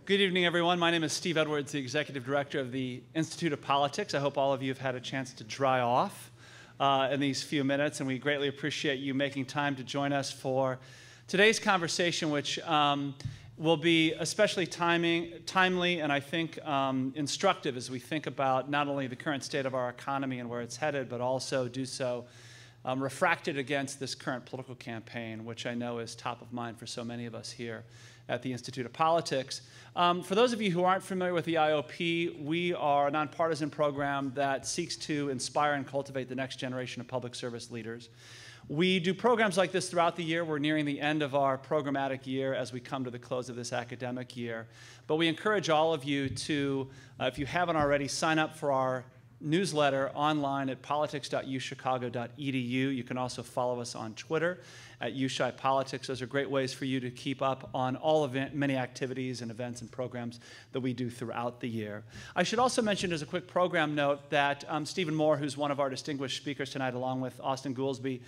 Good evening, everyone. My name is Steve Edwards, the Executive Director of the Institute of Politics. I hope all of you have had a chance to dry off in these few minutes, and we greatly appreciate you making time to join us for today's conversation, which will be especially timely and I think instructive as we think about not only the current state of our economy and where it's headed, but also do so refracted against this current political campaign, which I know is top of mind for so many of us here at the Institute of Politics. For those of you who aren't familiar with the IOP, we are a nonpartisan program that seeks to inspire and cultivate the next generation of public service leaders. We do programs like this throughout the year. We're nearing the end of our programmatic year as we come to the close of this academic year. But we encourage all of you to, if you haven't already, sign up for our newsletter online at politics.uchicago.edu. You can also follow us on Twitter at UChiPolitics. Those are great ways for you to keep up on all many activities and events and programs that we do throughout the year. I should also mention as a quick program note that Stephen Moore, who's one of our distinguished speakers tonight, along with Austan Goolsbee,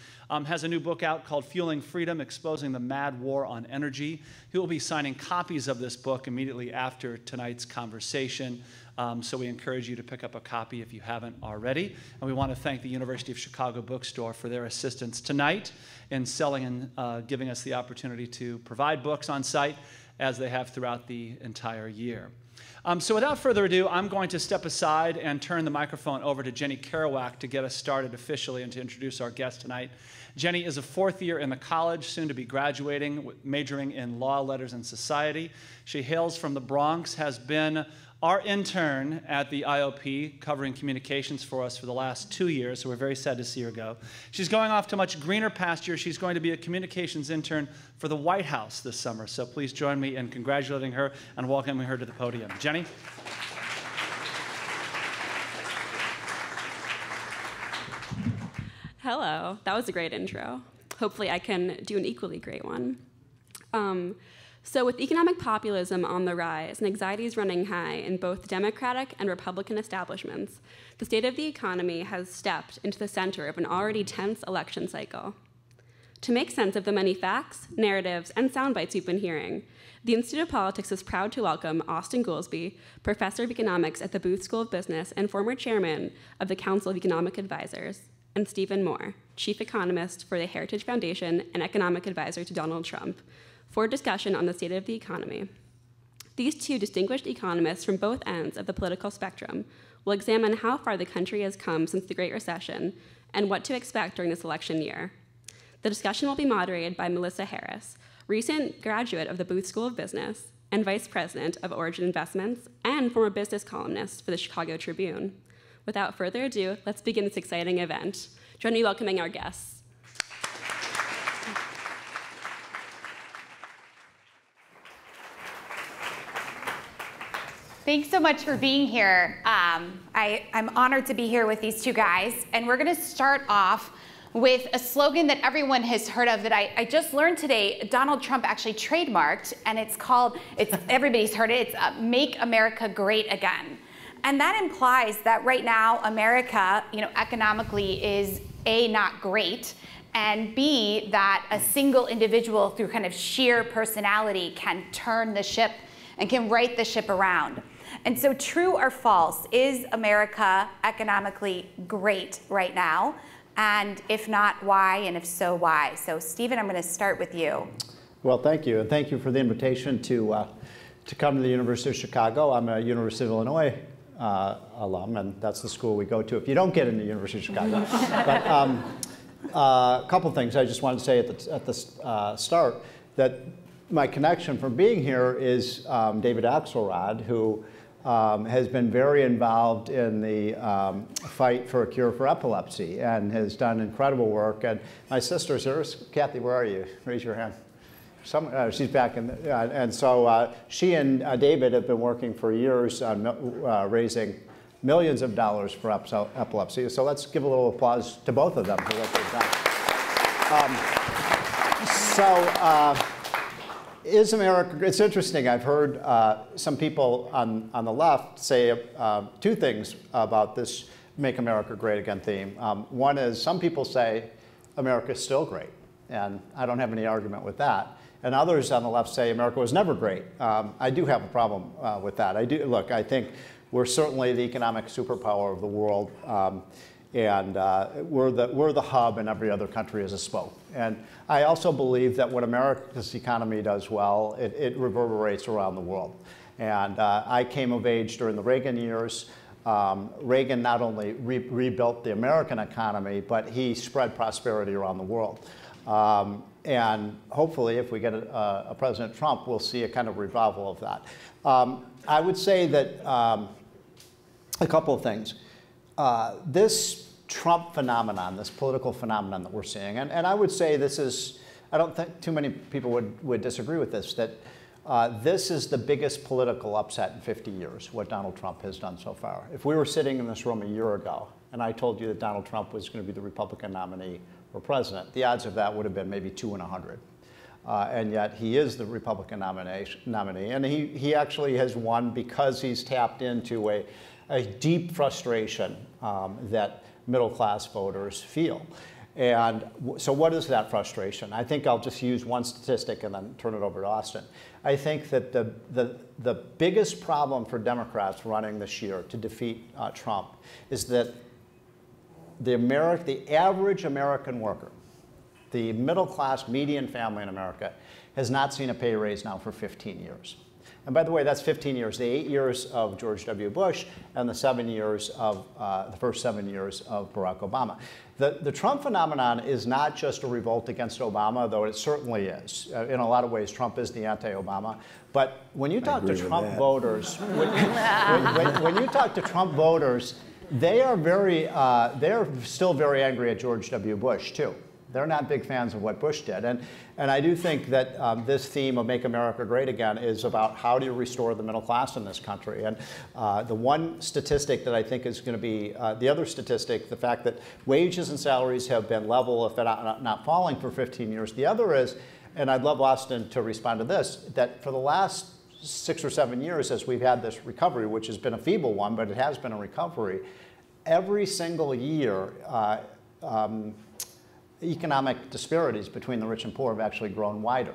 has a new book out called Fueling Freedom, Exposing the Mad War on Energy. He will be signing copies of this book immediately after tonight's conversation. So we encourage you to pick up a copy if you haven't already. And we want to thank the University of Chicago Bookstore for their assistance tonight in selling and giving us the opportunity to provide books on site as they have throughout the entire year. So without further ado, I'm going to step aside and turn the microphone over to Jenny Kerouac to get us started officially and to introduce our guest tonight. Jenny is a fourth year in the college, soon to be graduating, majoring in law, letters, and society. She hails from the Bronx, has been our intern at the IOP, covering communications for us for the last 2 years, so we're very sad to see her go. She's going off to much greener pasture. She's going to be a communications intern for the White House this summer, so please join me in congratulating her and welcoming her to the podium. Jenny? Hello. That was a great intro. Hopefully I can do an equally great one. So with economic populism on the rise and anxieties running high in both Democratic and Republican establishments, the state of the economy has stepped into the center of an already tense election cycle. To make sense of the many facts, narratives, and sound bites we've been hearing, the Institute of Politics is proud to welcome Austan Goolsbee, Professor of Economics at the Booth School of Business and former chairman of the Council of Economic Advisors, and Stephen Moore, Chief Economist for the Heritage Foundation and Economic Advisor to Donald Trump, for a discussion on the state of the economy. These two distinguished economists from both ends of the political spectrum will examine how far the country has come since the Great Recession and what to expect during this election year. The discussion will be moderated by Melissa Harris, recent graduate of the Booth School of Business and Vice President of Origin Investments and former business columnist for the Chicago Tribune. Without further ado, let's begin this exciting event. Join me in welcoming our guests. Thanks so much for being here. I'm honored to be here with these two guys, and we're going to start off with a slogan that everyone has heard of that I just learned today. Donald Trump actually trademarked, and everybody's heard it. It's "Make America Great Again," and that implies that right now America, economically is A, not great, and B, that a single individual through kind of sheer personality can turn the ship and can right the ship around. And so, true or false, is America economically great right now? And if not, why? And if so, why? So, Stephen, I'm going to start with you. Well, thank you. And thank you for the invitation to come to the University of Chicago. I'm a University of Illinois alum, and that's the school we go to if you don't get into the University of Chicago. But a couple things I just wanted to say at the start, that my connection from being here is David Axelrod, who has been very involved in the fight for a cure for epilepsy and has done incredible work. And my sister's here. Kathy, where are you? Raise your hand. She's back in and so she and David have been working for years on raising millions of dollars for epilepsy. So let's give a little applause to both of them for what they've done. Is America, it's interesting, I've heard some people on the left say two things about this Make America Great Again theme. One is some people say America's still great, and I don't have any argument with that. And others on the left say America was never great. I do have a problem with that. Look, I think we're certainly the economic superpower of the world, and we're the hub, and every other country is a spoke. And I also believe that when America's economy does well, it reverberates around the world. And I came of age during the Reagan years. Reagan not only rebuilt the American economy, but he spread prosperity around the world. And hopefully, if we get a President Trump, we'll see a kind of revival of that. I would say that a couple of things. This Trump phenomenon, this political phenomenon that we're seeing, and I would say this is, I don't think too many people would disagree with this, that this is the biggest political upset in 50 years, what Donald Trump has done so far. If we were sitting in this room a year ago, and I told you that Donald Trump was going to be the Republican nominee for president, the odds of that would have been maybe 2 in 100. And yet he is the Republican nominee. And he actually has won because he's tapped into a deep frustration that middle-class voters feel. And so what is that frustration? I think I'll just use one statistic and then turn it over to Austan. I think that the biggest problem for Democrats running this year to defeat Trump is that the average American worker, the middle-class median family in America, has not seen a pay raise now for 15 years. And by the way, that's 15 years, the 8 years of George W. Bush and the 7 years of the first 7 years of Barack Obama. The Trump phenomenon is not just a revolt against Obama, though it certainly is. In a lot of ways, Trump is the anti-Obama. But when you talk to Trump voters, when you talk to Trump voters, they're still very angry at George W. Bush too. They're not big fans of what Bush did. And I do think that this theme of Make America Great Again is about how do you restore the middle class in this country. And the one statistic that I think is going to be, the other statistic, the fact that wages and salaries have been level, if they're not falling for 15 years. The other is, and I'd love Austan to respond to this, that for the last 6 or 7 years as we've had this recovery, which has been a feeble one, but it has been a recovery, every single year, economic disparities between the rich and poor have actually grown wider.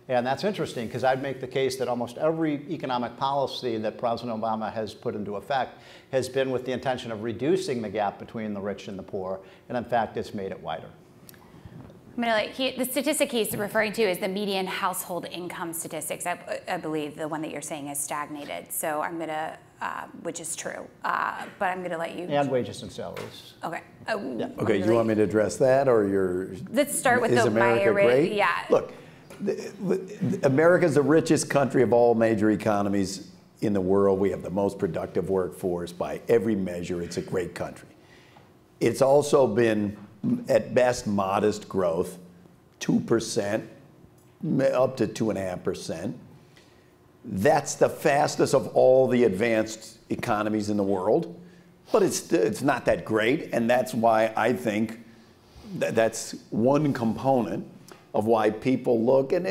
And that's interesting because I'd make the case that almost every economic policy that President Obama has put into effect has been with the intention of reducing the gap between the rich and the poor, and in fact, it's made it wider. The statistic he's referring to is the median household income statistics. I believe the one that you're saying has stagnated. So I'm going to, which is true, but I'm going to let you. And wages and salaries. Okay. Yeah. Okay, you want me to address that, or your? Let's start with is America great? Yeah. Look, America's the richest country of all major economies in the world. We have the most productive workforce by every measure. It's a great country. It's also been, at best, modest growth, 2%, up to 2.5%. That's the fastest of all the advanced economies in the world, but it's not that great, and that's why I think that's one component of why people look. And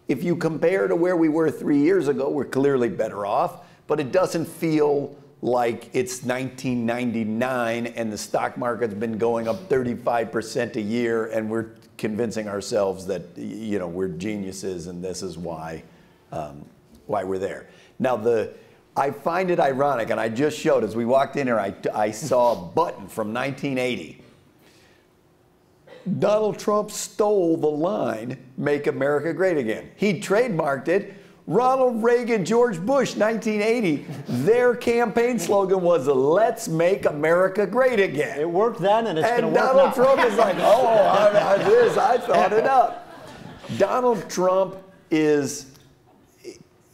if you compare to where we were 3 years ago, we're clearly better off, but it doesn't feel like it's 1999 and the stock market's been going up 35% a year and we're convincing ourselves that, you know, we're geniuses and this is why we're there. Now, I find it ironic, and I just showed, as we walked in here, I saw a button from 1980. Donald Trump stole the line, "Make America Great Again." He trademarked it. Ronald Reagan, George Bush, 1980, their campaign slogan was, "Let's make America great again." It worked then, and it's going to work now. And Donald Trump is like, I thought it up. Donald Trump is,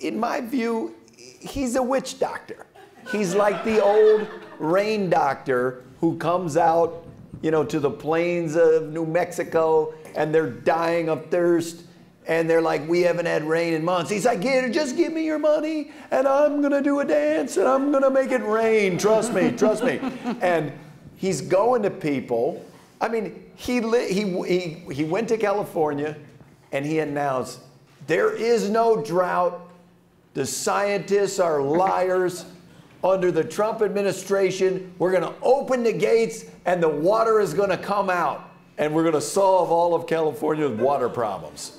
in my view, he's a witch doctor. He's like the old rain doctor who comes out, you know, to the plains of New Mexico, and they're dying of thirst. And they're like, "We haven't had rain in months." He's like, "Yeah, just give me your money, and I'm going to do a dance, and I'm going to make it rain. Trust me, trust me." And he's going to people. I mean, he went to California, and he announced, "There is no drought. The scientists are liars. Under the Trump administration, we're going to open the gates, and the water is going to come out, and we're going to solve all of California's water problems."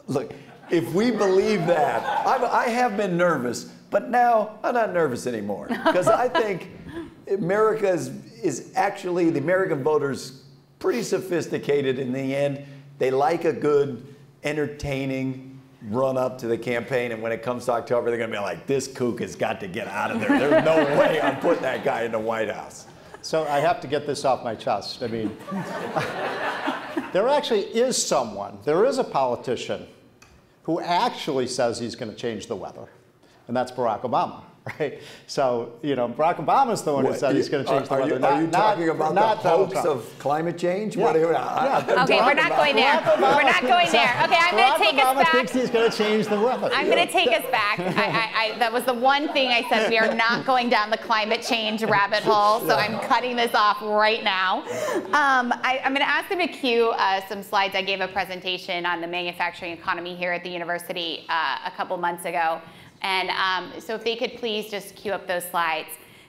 Look, if we believe that, I have been nervous, but now I'm not nervous anymore. Because I think America is actually, the American voters, pretty sophisticated in the end. They like a good, entertaining run up to the campaign, and when it comes to October, they're going to be like, this kook has got to get out of there. There's no way I'm putting that guy in the White House. So I have to get this off my chest. I mean, there actually is someone, there is a politician who actually says he's going to change the weather, and that's Barack Obama, right? So, you know, Barack Obama's the one who said he's going to change the weather. Are you talking about the hoax of climate change? Yeah. Okay, we're not going there. We're not going there. Okay, I'm going to take us back. Barack Obama thinks he's going to change the weather. I'm going to take us back. That was the one thing I said. We are not going down the climate change rabbit hole, so I'm cutting this off right now. I'm going to ask them to cue some slides. I gave a presentation on the manufacturing economy here at the university a couple months ago. And so if they could please just cue up those slides.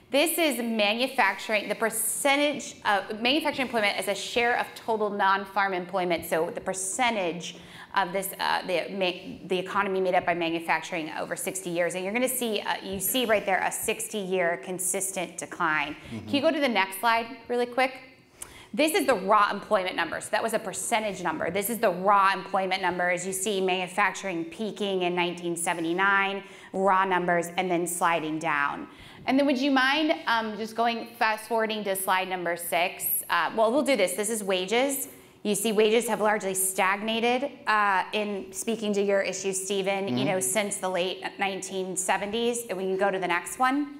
This is manufacturing, the percentage of manufacturing employment as a share of total non-farm employment. So the percentage of this, the economy made up by manufacturing over 60 years. And you're going to see, you see right there a 60-year consistent decline. Mm-hmm. Can you go to the next slide really quick? This is the raw employment number. So that was a percentage number. This is the raw employment number. As you see, manufacturing peaking in 1979, raw numbers, and then sliding down. And then would you mind just fast forwarding to slide number 6? Well, we'll do this. This is wages. You see wages have largely stagnated in speaking to your issue, Stephen, mm-hmm. you know, since the late 1970s. And we can go to the next one.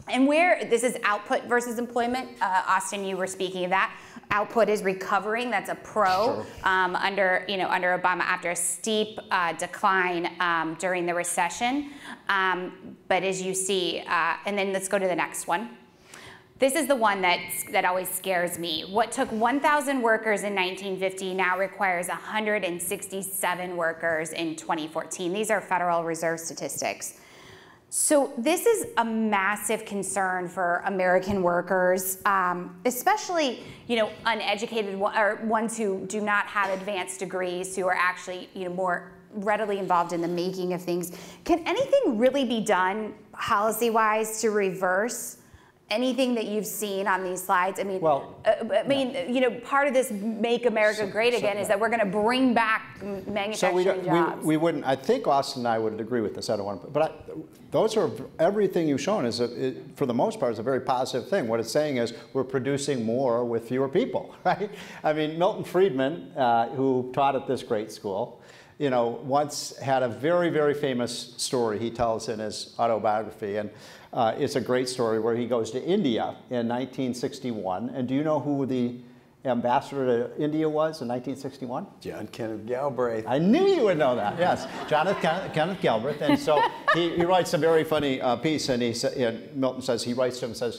And where this is output versus employment, Austin, you were speaking of that. Output is recovering. That's a pro under Obama after a steep decline during the recession. But as you see, and then let's go to the next one. This is the one that always scares me. What took 1,000 workers in 1950 now requires 167 workers in 2014. These are Federal Reserve statistics. So this is a massive concern for American workers, especially, you know, uneducated or ones who do not have advanced degrees, who are actually, you know, more readily involved in the making of things. Can anything really be done policy-wise to reverse anything that you've seen on these slides? I mean, you know, part of this "Make America Great Again" is that we're going to bring back manufacturing jobs. We wouldn't. I think Austin and I would agree with this. I don't want to, but those are everything you've shown is for the most part is a very positive thing. What it's saying is we're producing more with fewer people, right? I mean, Milton Friedman, who taught at this great school, you know, once had a very, very famous story he tells in his autobiography, and it's a great story where he goes to India in 1961. And do you know who the ambassador to India was in 1961? John Kenneth Galbraith. I knew you would know that, yes. Kenneth Galbraith. And so he writes a very funny piece, and Milton says, he writes to him and says,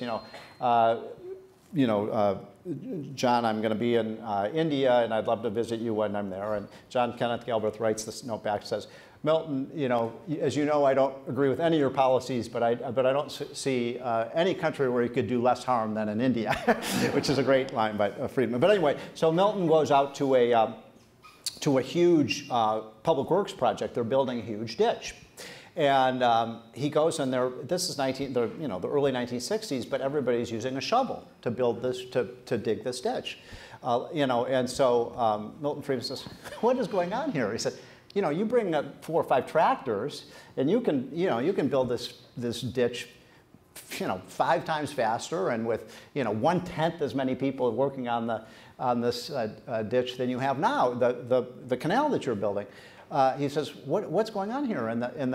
John, I'm going to be in India, and I'd love to visit you when I'm there. And John Kenneth Galbraith writes this note back, says, Milton, you know, as you know, I don't agree with any of your policies, but I don't see any country where you could do less harm than in India, which is a great line by Friedman. But anyway, so Milton goes out to a huge public works project. They're building a huge ditch. And he goes in there. This is the early 1960s, but everybody's using a shovel to build this, to dig this ditch. And so Milton Friedman says, "What is going on here?" He said, "You know, you bring 4 or 5 tractors, and you can build this ditch, 5 times faster, and with 1/10 as many people working on this ditch than you have now. The canal that you're building." He says, "What's going on here?" And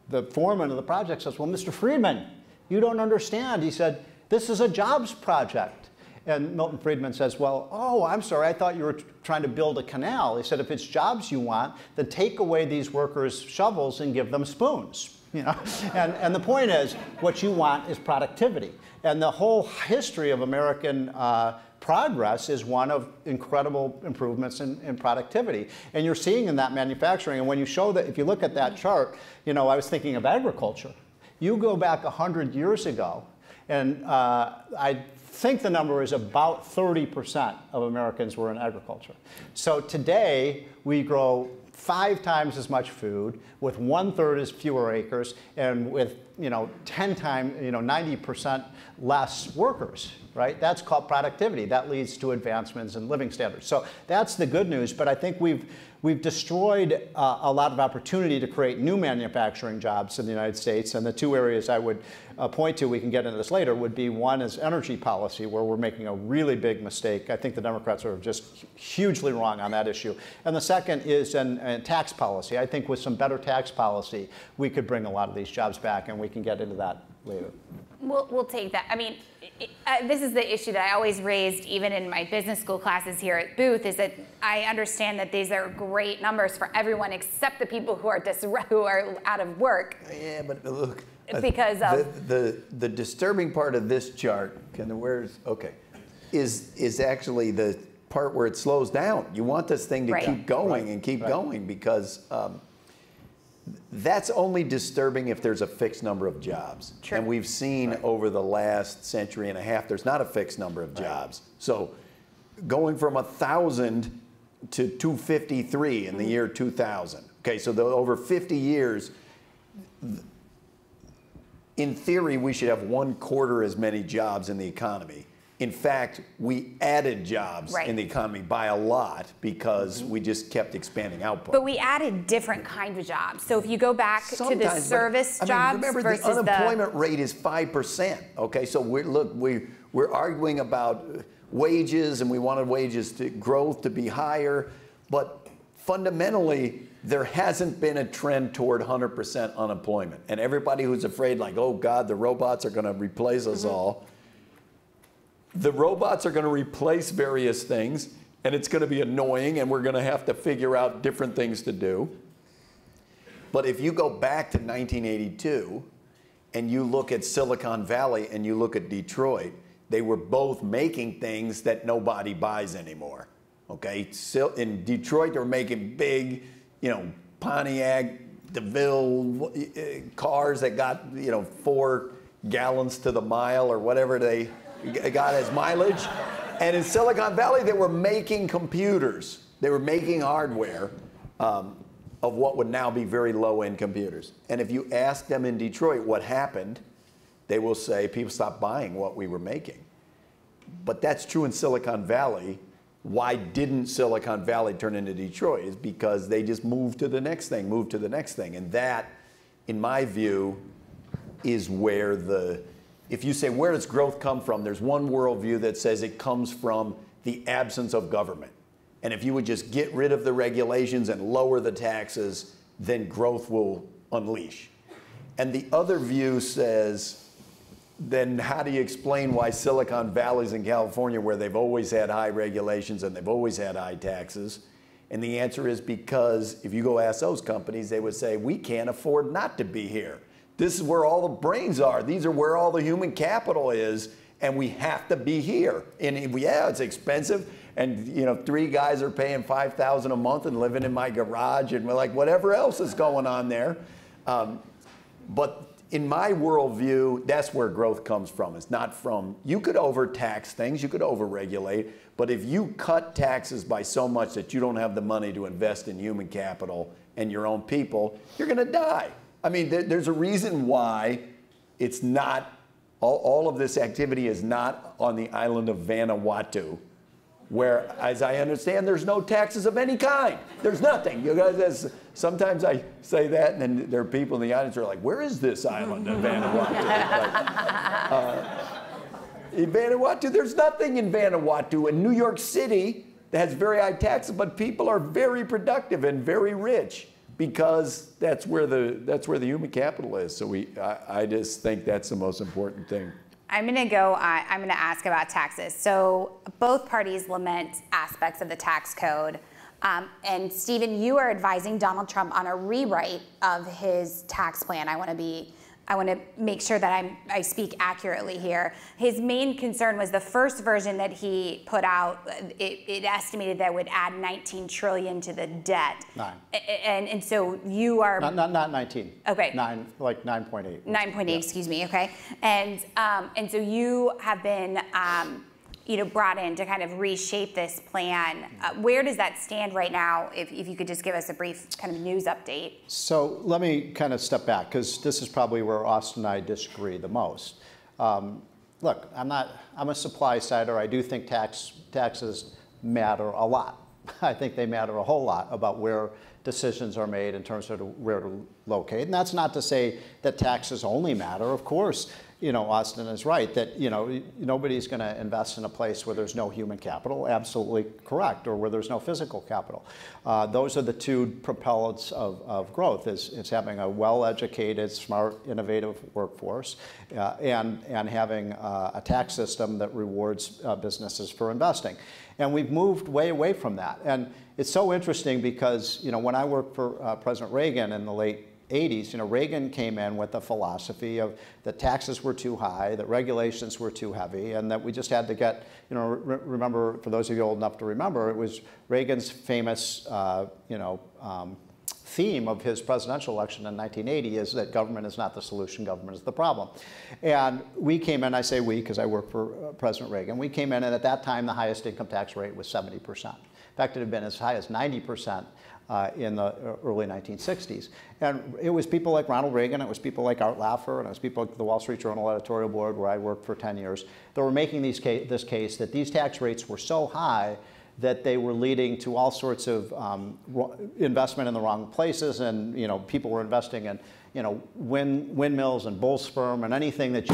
the foreman of the project says, "Well, Mr. Friedman, you don't understand." He said, "This is a jobs project." And Milton Friedman says, "Well, oh, I'm sorry, I thought you were trying to build a canal." He said, "If it's jobs you want, then take away these workers' shovels and give them spoons." And the point is, what you want is productivity. And the whole history of American progress is one of incredible improvements in productivity. And you're seeing in that manufacturing. And when you show that, if you look at that chart, I was thinking of agriculture. You go back 100 years ago, and I think the number is about 30% of Americans were in agriculture. So today, we grow 5 times as much food, with 1/3 as fewer acres, and with 10 times, 90% less workers, right? That's called productivity. That leads to advancements in living standards. So that's the good news, but I think we've destroyed a lot of opportunity to create new manufacturing jobs in the United States, and the 2 areas I would point to, we can get into this later, would be one is energy policy, where we're making a really big mistake. I think the Democrats are just hugely wrong on that issue. And the second is in tax policy. I think with some better tax policy, we could bring a lot of these jobs back, and we can get into that later. We'll take that. I mean, this is the issue that I always raised, even in my business school classes here at Booth, is that I understand that these are great numbers for everyone except the people who are out of work. Yeah, but look, because of the disturbing part of this chart, is actually the part where it slows down. You want this thing to keep going and keep going, because that's only disturbing if there's a fixed number of jobs. True. And we've seen over the last century and a half, there's not a fixed number of jobs. So going from 1,000 to 253 in the year 2000. Okay, so over 50 years, in theory, we should have 1/4 as many jobs in the economy. In fact, we added jobs in the economy by a lot because we just kept expanding output. But we added different kinds of jobs. So if you go back to the service jobs remember, versus the unemployment rate is 5%. Okay, so we're arguing about wages, and we wanted wages growth to be higher, but fundamentally, there hasn't been a trend toward 100% unemployment. And everybody who's afraid, like, oh God, the robots are going to replace us all. The robots are going to replace various things, and it's going to be annoying, and we're going to have to figure out different things to do. But if you go back to 1982 and you look at Silicon Valley and you look at Detroit, they were both making things that nobody buys anymore. Okay, so in Detroit, they were making big, Pontiac, DeVille cars that got, 4 gallons to the mile or whatever they got as mileage. And in Silicon Valley, they were making computers. They were making hardware of what would now be very low-end computers. And if you ask them in Detroit what happened, they will say people stopped buying what we were making. But that's true in Silicon Valley. Why didn't Silicon Valley turn into Detroit? Is because they just moved to the next thing, moved to the next thing. And that, in my view, is where if you say, where does growth come from? There's one worldview that says it comes from the absence of government. And if you would just get rid of the regulations and lower the taxes, then growth will unleash. And the other view says, then how do you explain why Silicon Valley's in California, where they've always had high regulations and they've always had high taxes? And the answer is because if you go ask those companies, they would say, we can't afford not to be here. This is where all the brains are. These are where all the human capital is, and we have to be here. And yeah, it's expensive, and 3 guys are paying $5,000 a month and living in my garage, and we're like, whatever else is going on there. But in my worldview, that's where growth comes from. It's not from, you could overtax things, you could overregulate, but if you cut taxes by so much that you don't have the money to invest in human capital and your own people, you're going to die. I mean, there's a reason why it's not, all of this activity is not on the island of Vanuatu, where, as I understand, there's no taxes of any kind. There's nothing. You guys, sometimes I say that, and then there are people in the audience who are like, where is this island of Vanuatu? In Vanuatu, there's nothing in Vanuatu. In New York City, that has very high taxes, but people are very productive and very rich, because that's where the human capital is. So I just think that's the most important thing. I'm going to ask about taxes. So both parties lament aspects of the tax code. And Stephen, you are advising Donald Trump on a rewrite of his tax plan. I want to make sure that I speak accurately here. His main concern was the first version that he put out, it estimated that would add $19 trillion to the debt. 9. And so you are... Not 19. Okay. 9.8. 9.8, excuse me, okay. And so you have been brought in to kind of reshape this plan. Where does that stand right now? If you could just give us a brief kind of news update. So let me kind of step back, because this is probably where Austan and I disagree the most. Look, I'm a supply sider. I do think taxes matter a lot. I think they matter a whole lot about where decisions are made in terms of where to locate. And that's not to say that taxes only matter. Of course, Austan is right that, nobody's going to invest in a place where there's no human capital. Absolutely correct. Or where there's no physical capital. Those are the two propellants of growth, is having a well-educated, smart, innovative workforce and having a tax system that rewards businesses for investing. And we've moved way away from that. And it's so interesting because, when I worked for President Reagan in the late 80s, Reagan came in with the philosophy of that taxes were too high, that regulations were too heavy, and that we just had to get, remember, for those of you old enough to remember, it was Reagan's famous, theme of his presidential election in 1980 is that government is not the solution, government is the problem. And we came in, I say we because I work for President Reagan, we came in, and at that time the highest income tax rate was 70%. In fact, it had been as high as 90% in the early 1960s. And it was people like Ronald Reagan, it was people like Art Laffer, and it was people like the Wall Street Journal editorial board where I worked for 10 years that were making this case that these tax rates were so high that they were leading to all sorts of investment in the wrong places, and people were investing in windmills and bull sperm and anything that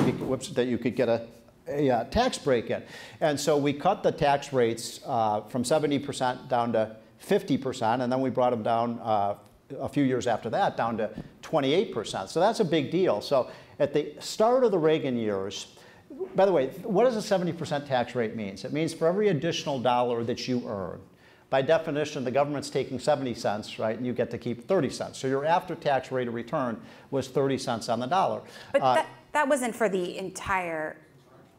you could get a tax break in. And so we cut the tax rates from 70% down to 50%, and then we brought them down a few years after that down to 28%. So that's a big deal. So at the start of the Reagan years, by the way, what does a 70% tax rate mean? It means for every additional dollar that you earn, by definition, the government's taking 70 cents, right, and you get to keep 30 cents. So your after-tax rate of return was 30 cents on the dollar. But that wasn't for the entire...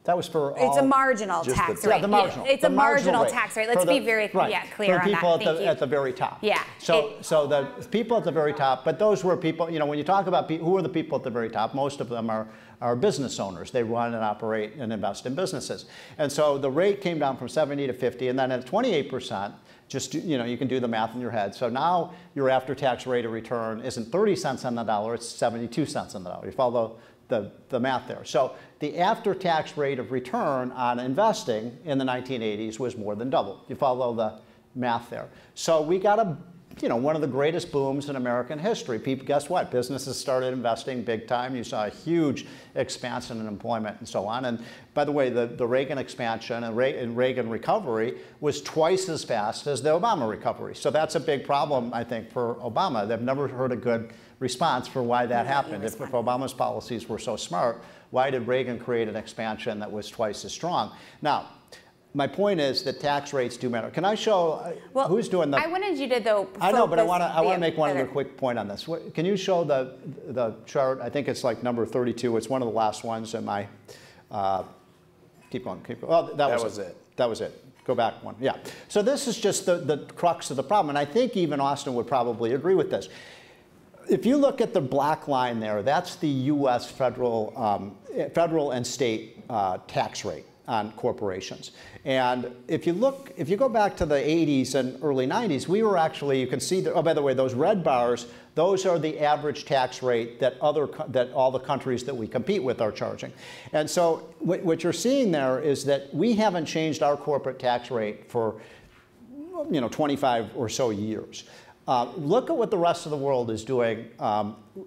That was for all... It's a marginal tax rate. Yeah, the marginal. It's a marginal tax rate. Let's be very clear on that. For the people at the very top. Yeah. So the people at the very top, but those were people, when you talk about who are the people at the very top, most of them are business owners. They run and operate and invest in businesses. And so the rate came down from 70 to 50, and then at 28%, just, you can do the math in your head. So now your after-tax rate of return isn't 30 cents on the dollar, it's 72 cents on the dollar. You follow the math there. So the after-tax rate of return on investing in the 1980s was more than double. You follow the math there. So we got one of the greatest booms in American history. People, guess what? Businesses started investing big time. You saw a huge expansion in employment and so on. And by the way, the Reagan expansion and Reagan recovery was twice as fast as the Obama recovery. So that's a big problem, I think, for Obama. They've never heard a good response for why that happened. If Obama's policies were so smart, why did Reagan create an expansion that was twice as strong? Now, my point is that tax rates do matter. Can I show who's doing the... I wanted you to, though, I know, but I want to make one other quick point on this. Can you show the chart? I think it's like number 32. It's one of the last ones in my... keep going. Oh, that was it. That was it. Go back one. Yeah. So this is just the crux of the problem. And I think even Austan would probably agree with this. If you look at the black line there, that's the U.S. federal and state tax rate on corporations. And if you go back to the 80s and early 90s, we were actually, you can see, oh, by the way, those red bars, those are the average tax rate that all the countries that we compete with are charging. And so what you're seeing there is that we haven't changed our corporate tax rate for 25 or so years. Look at what the rest of the world is doing,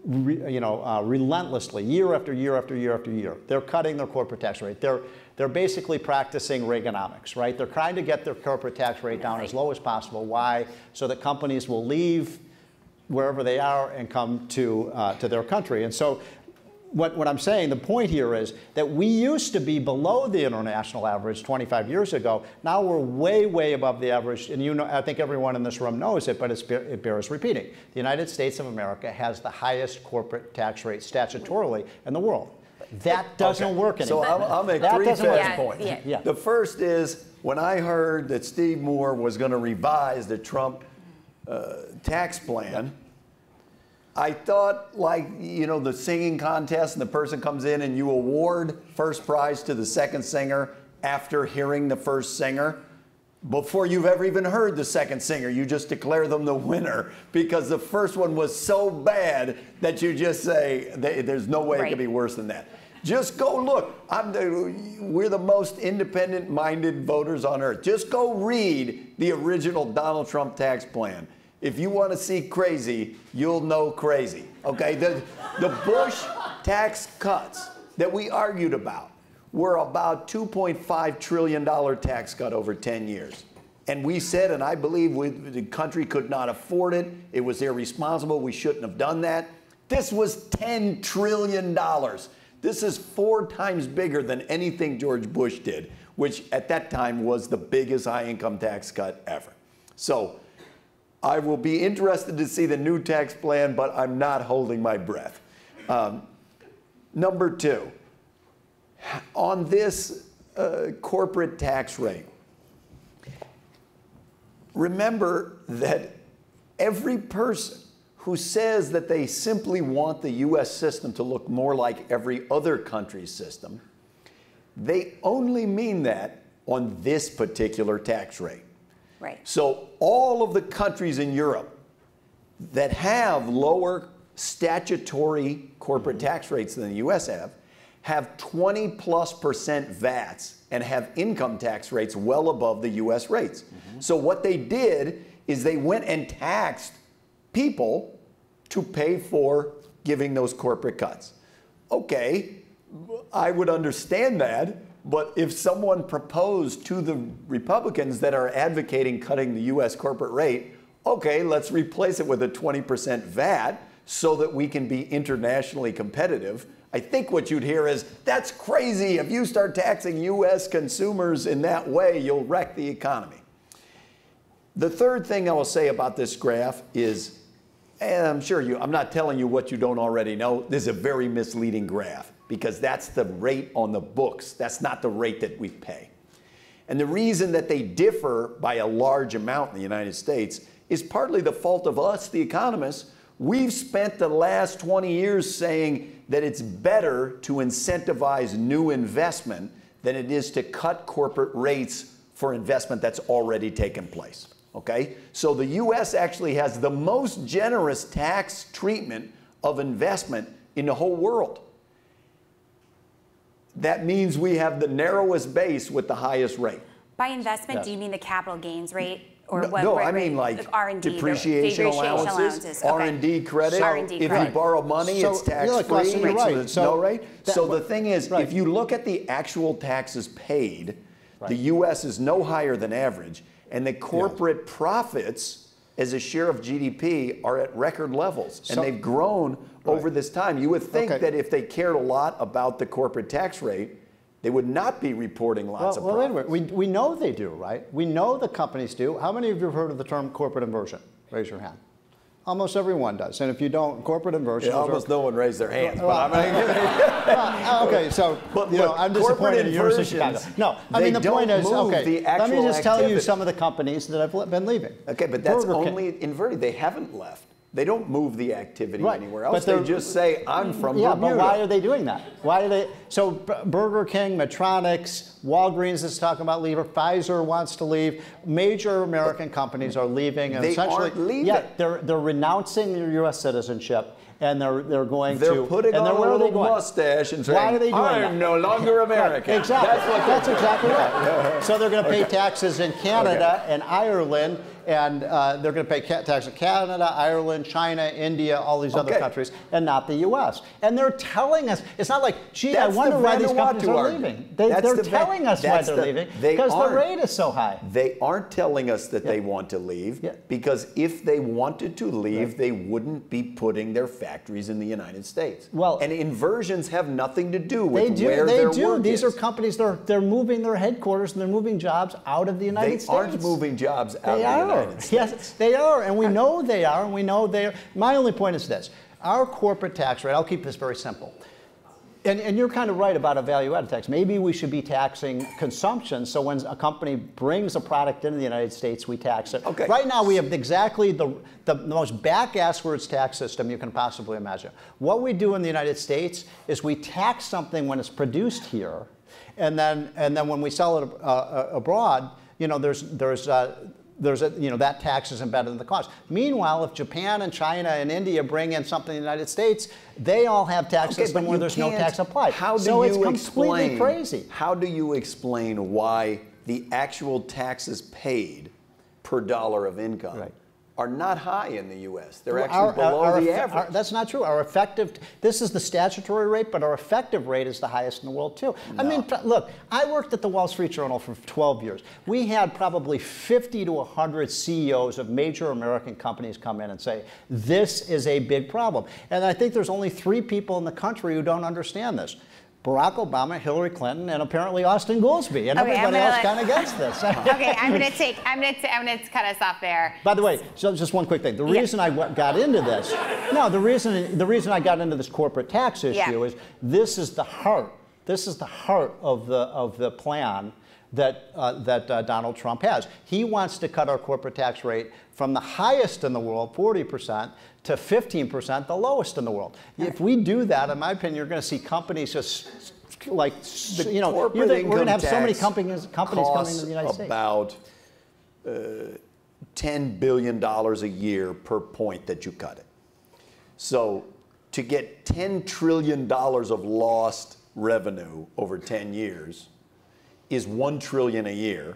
relentlessly, year after year after year after year. They're cutting their corporate tax rate. They're basically practicing Reaganomics, right? They're trying to get their corporate tax rate down as low as possible. Why? So that companies will leave wherever they are and come to their country. And so what I'm saying, the point here is that we used to be below the international average 25 years ago. Now we're way, way above the average. And I think everyone in this room knows it, but it bears repeating. The United States of America has the highest corporate tax rate statutorily in the world. That doesn't work anymore. So I'll make three fast points. Yeah. The first is, when I heard that Steve Moore was going to revise the Trump tax plan, I thought, like, the singing contest, and the person comes in and you award first prize to the second singer, after hearing the first singer. Before you've ever even heard the second singer, you just declare them the winner because the first one was so bad that you just say, there's no way it could be worse than that. Just go look. We're the most independent-minded voters on earth. Just go read the original Donald Trump tax plan. If you want to see crazy, you'll know crazy. Okay? The Bush tax cuts that we argued about were about $2.5 trillion tax cut over 10 years. And we said, and I believe the country could not afford it. It was irresponsible. We shouldn't have done that. This was $10 trillion. This is 4 times bigger than anything George Bush did, which at that time was the biggest high-income tax cut ever. So I will be interested to see the new tax plan, but I'm not holding my breath. Number 2, on this corporate tax rate, remember that every person who says that they simply want the U.S. system to look more like every other country's system, they only mean that on this particular tax rate. Right. So all of the countries in Europe that have lower statutory corporate tax rates than the U.S. have 20+% VATs and have income tax rates well above the U.S. rates. So what they did is they went and taxed people to pay for giving those corporate cuts. Okay, I would understand that, but if someone proposed to the Republicans that are advocating cutting the U.S. corporate rate, okay, let's replace it with a 20% VAT so that we can be internationally competitive. I think what you'd hear is, that's crazy. If you start taxing U.S. consumers in that way, you'll wreck the economy. The third thing I will say about this graph is, and I'm not telling you what you don't already know, this is a very misleading graph because that's the rate on the books. That's not the rate that we pay. And the reason that they differ by a large amount in the United States is partly the fault of us, the economists. We've spent the last 20 years saying that it's better to incentivize new investment than it is to cut corporate rates for investment that's already taken place. Okay? So the U.S. actually has the most generous tax treatment of investment in the whole world. That means we have the narrowest base with the highest rate. By investment, do you mean the capital gains rate? Or no, what, no, I mean like R&D, depreciation allowances, R&D credit. If you borrow money, it's tax-free, so there's no rate. So the thing is, if you look at the actual taxes paid, the U.S. is no higher than average, and the corporate profits as a share of GDP are at record levels, and they've grown over this time. You would think that if they cared a lot about the corporate tax rate, they would not be reporting lots of profits. Well, wait a minute. We know they do, right? We know the companies do. How many of you have heard of the term corporate inversion? Raise your hand. Almost everyone does. And if you don't, corporate inversion. Almost no one raised their hands. Okay, so I'm disappointed in University of Chicago. No, I mean, the point is, okay, let me just tell you some of the companies that have been leaving. Okay, but that's only inverted. They haven't left. They don't move the activity anywhere else. They just say, I'm from Bermuda. Yeah, but why are they doing that? Why are they? So Burger King, Medtronic, Walgreens is talking about leaving. Pfizer wants to leave. Major American companies are leaving. And they aren't leaving. Yeah, they're renouncing their U.S. citizenship. And they're going they're to putting on a little mustache and saying, why are they doing that? I'm no longer American. Exactly. That's exactly right. So they're going to pay taxes in Canada and Ireland, and they're going to pay taxes in Canada, Ireland, China, India, all these other countries, and not the U.S. And they're telling us, it's not like, gee, I wonder why these companies are leaving. They're telling us why they're leaving, because the rate is so high. They aren't telling us that they want to leave, because if they wanted to leave, they wouldn't be putting their factories in the United States. Well, and inversions have nothing to do with where their work is. These are companies, they're moving their headquarters and they're moving jobs out of the United States. They aren't moving jobs out of the United States. Yes, they are, and we know they are, and we know they are. My only point is this. Our corporate tax rate, I'll keep this very simple. And you're kind of right about a value-added tax. Maybe we should be taxing consumption, so when a company brings a product into the United States, we tax it. Okay. Right now, we have exactly the most back-asswards tax system you can possibly imagine. What we do in the United States is we tax something when it's produced here, And then when we sell it abroad, that tax is embedded in the cost. Meanwhile, if Japan and China and India bring in something in the United States, they all have tax system where there's no tax applied. So it's completely crazy. How do you explain why the actual taxes paid per dollar of income are not high in the U.S.? They're actually below the average. That's not true. Our effective, this is the statutory rate, but our effective rate is the highest in the world too. No. I mean, look, I worked at the Wall Street Journal for 12 years. We had probably 50 to 100 CEOs of major American companies come in and say, this is a big problem. And I think there's only 3 people in the country who don't understand this. Barack Obama, Hillary Clinton, and apparently Austan Goolsbee, and everybody else kind of gets this. Okay, I'm gonna cut us off there. By the way, so just one quick thing. The reason I got into this, the reason I got into this corporate tax issue is this is the heart. This is the heart of the plan that Donald Trump has. He wants to cut our corporate tax rate from the highest in the world, 40%, to 15%, the lowest in the world. If we do that, in my opinion, you're going to see companies just like, we're going to have so many companies coming into the United States. About $10 billion a year per point that you cut it. So to get $10 trillion of lost revenue over 10 years is $1 trillion a year.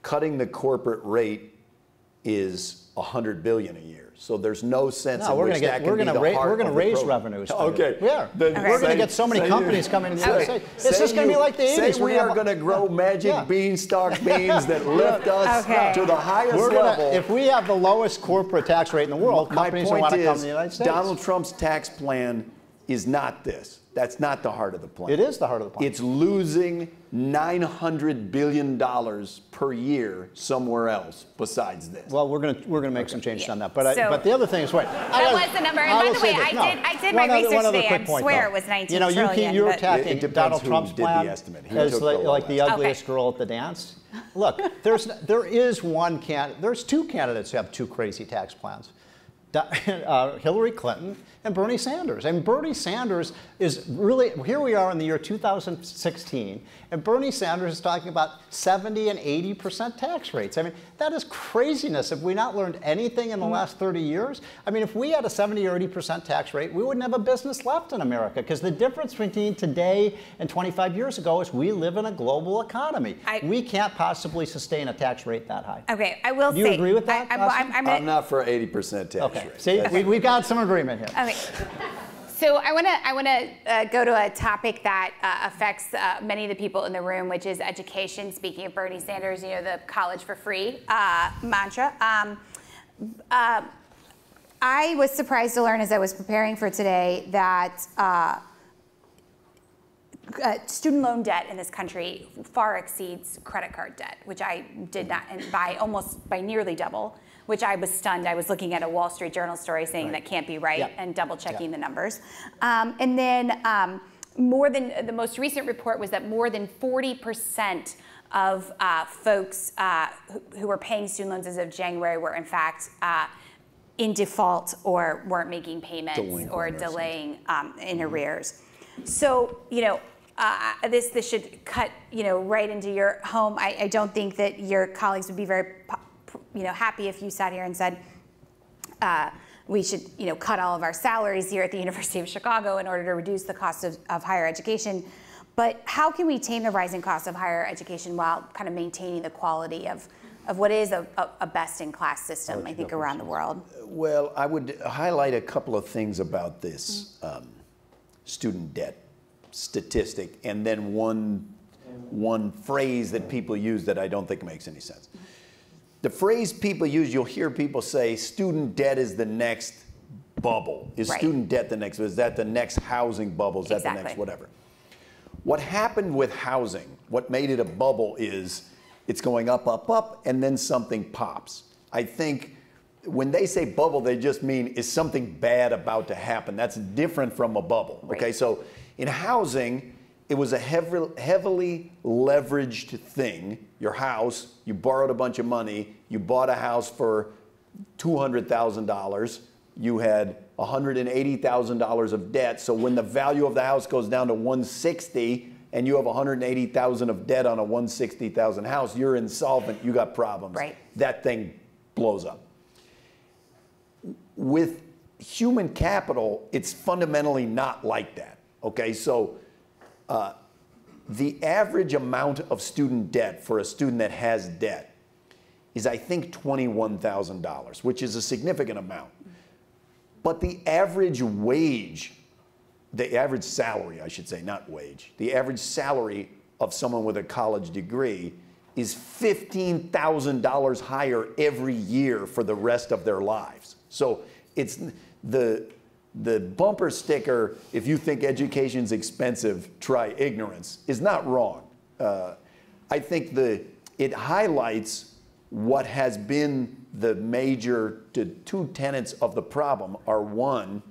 Cutting the corporate rate is $100 billion a year. So there's no sense in which that can be the heart of the program. We're going to raise revenues. Okay. We are. We're going to get so many companies coming in the United States. It's just going to be like the 80s. Say we are going to grow magic beanstalk beans that lift us to the highest level. If we have the lowest corporate tax rate in the world, companies will want to come to the United States. Donald Trump's tax plan is not this. That's not the heart of the plan. It is the heart of the plan. It's losing $900 billion per year somewhere else besides this. Well, we're gonna make some changes on that. But the other thing is, wait. That was the number. And by the way, I did my research today. I swear it was 19 trillion. You're attacking Donald Trump's plan as like the ugliest girl at the dance. Look, there's two candidates who have 2 crazy tax plans. Hillary Clinton and Bernie Sanders. And Bernie Sanders is really, here we are in the year 2016, and Bernie Sanders is talking about 70 and 80% tax rates. I mean, that is craziness. Have we not learned anything in the last 30 years? I mean, if we had a 70 or 80% tax rate, we wouldn't have a business left in America, because the difference between today and 25 years ago is we live in a global economy. We can't possibly sustain a tax rate that high. Okay, I will say. Do you agree with that? I'm not for 80% tax rate. See, we've got some agreement here. Okay. So I want to go to a topic that affects many of the people in the room, which is education. Speaking of Bernie Sanders, the college for free mantra. I was surprised to learn as I was preparing for today that student loan debt in this country far exceeds credit card debt, which I did not, and by nearly double. Which I was stunned. I was looking at a Wall Street Journal story saying that can't be right, and double checking the numbers. And then the most recent report was that more than 40% of folks who were paying student loans as of January were in fact in default or weren't making payments or delaying in arrears. So, this should cut, right into your home. I don't think that your colleagues would be very happy if you sat here and said, we should, cut all of our salaries here at the University of Chicago in order to reduce the cost of higher education. But how can we tame the rising cost of higher education while kind of maintaining the quality of what is a best-in-class system, I think, around the world? Well, I would highlight a couple of things about this student debt statistic, and then one phrase that people use that I don't think makes any sense. The phrase people use, you'll hear people say, student debt is the next bubble. Is student debt the next, is that the next housing bubble? Is that the next whatever? What happened with housing, what made it a bubble is it's going up, up, up, and then something pops. I think when they say bubble, they just mean, is something bad about to happen? That's different from a bubble, okay? So in housing, it was a heavily leveraged thing. Your house, you borrowed a bunch of money, you bought a house for $200,000, you had $180,000 of debt, so when the value of the house goes down to $160,000 and you have 180,000 of debt on a 160,000 house, you're insolvent, you got problems. Right. That thing blows up. With human capital, it's fundamentally not like that. Okay, so the average amount of student debt for a student that has debt is, I think, $21,000, which is a significant amount. But the average wage, the average salary, I should say, not wage, the average salary of someone with a college degree is $15,000 higher every year for the rest of their lives. So it's the bumper sticker, if you think education's expensive, try ignorance, is not wrong. I think it highlights what has been the major, two tenets of the problem are, one,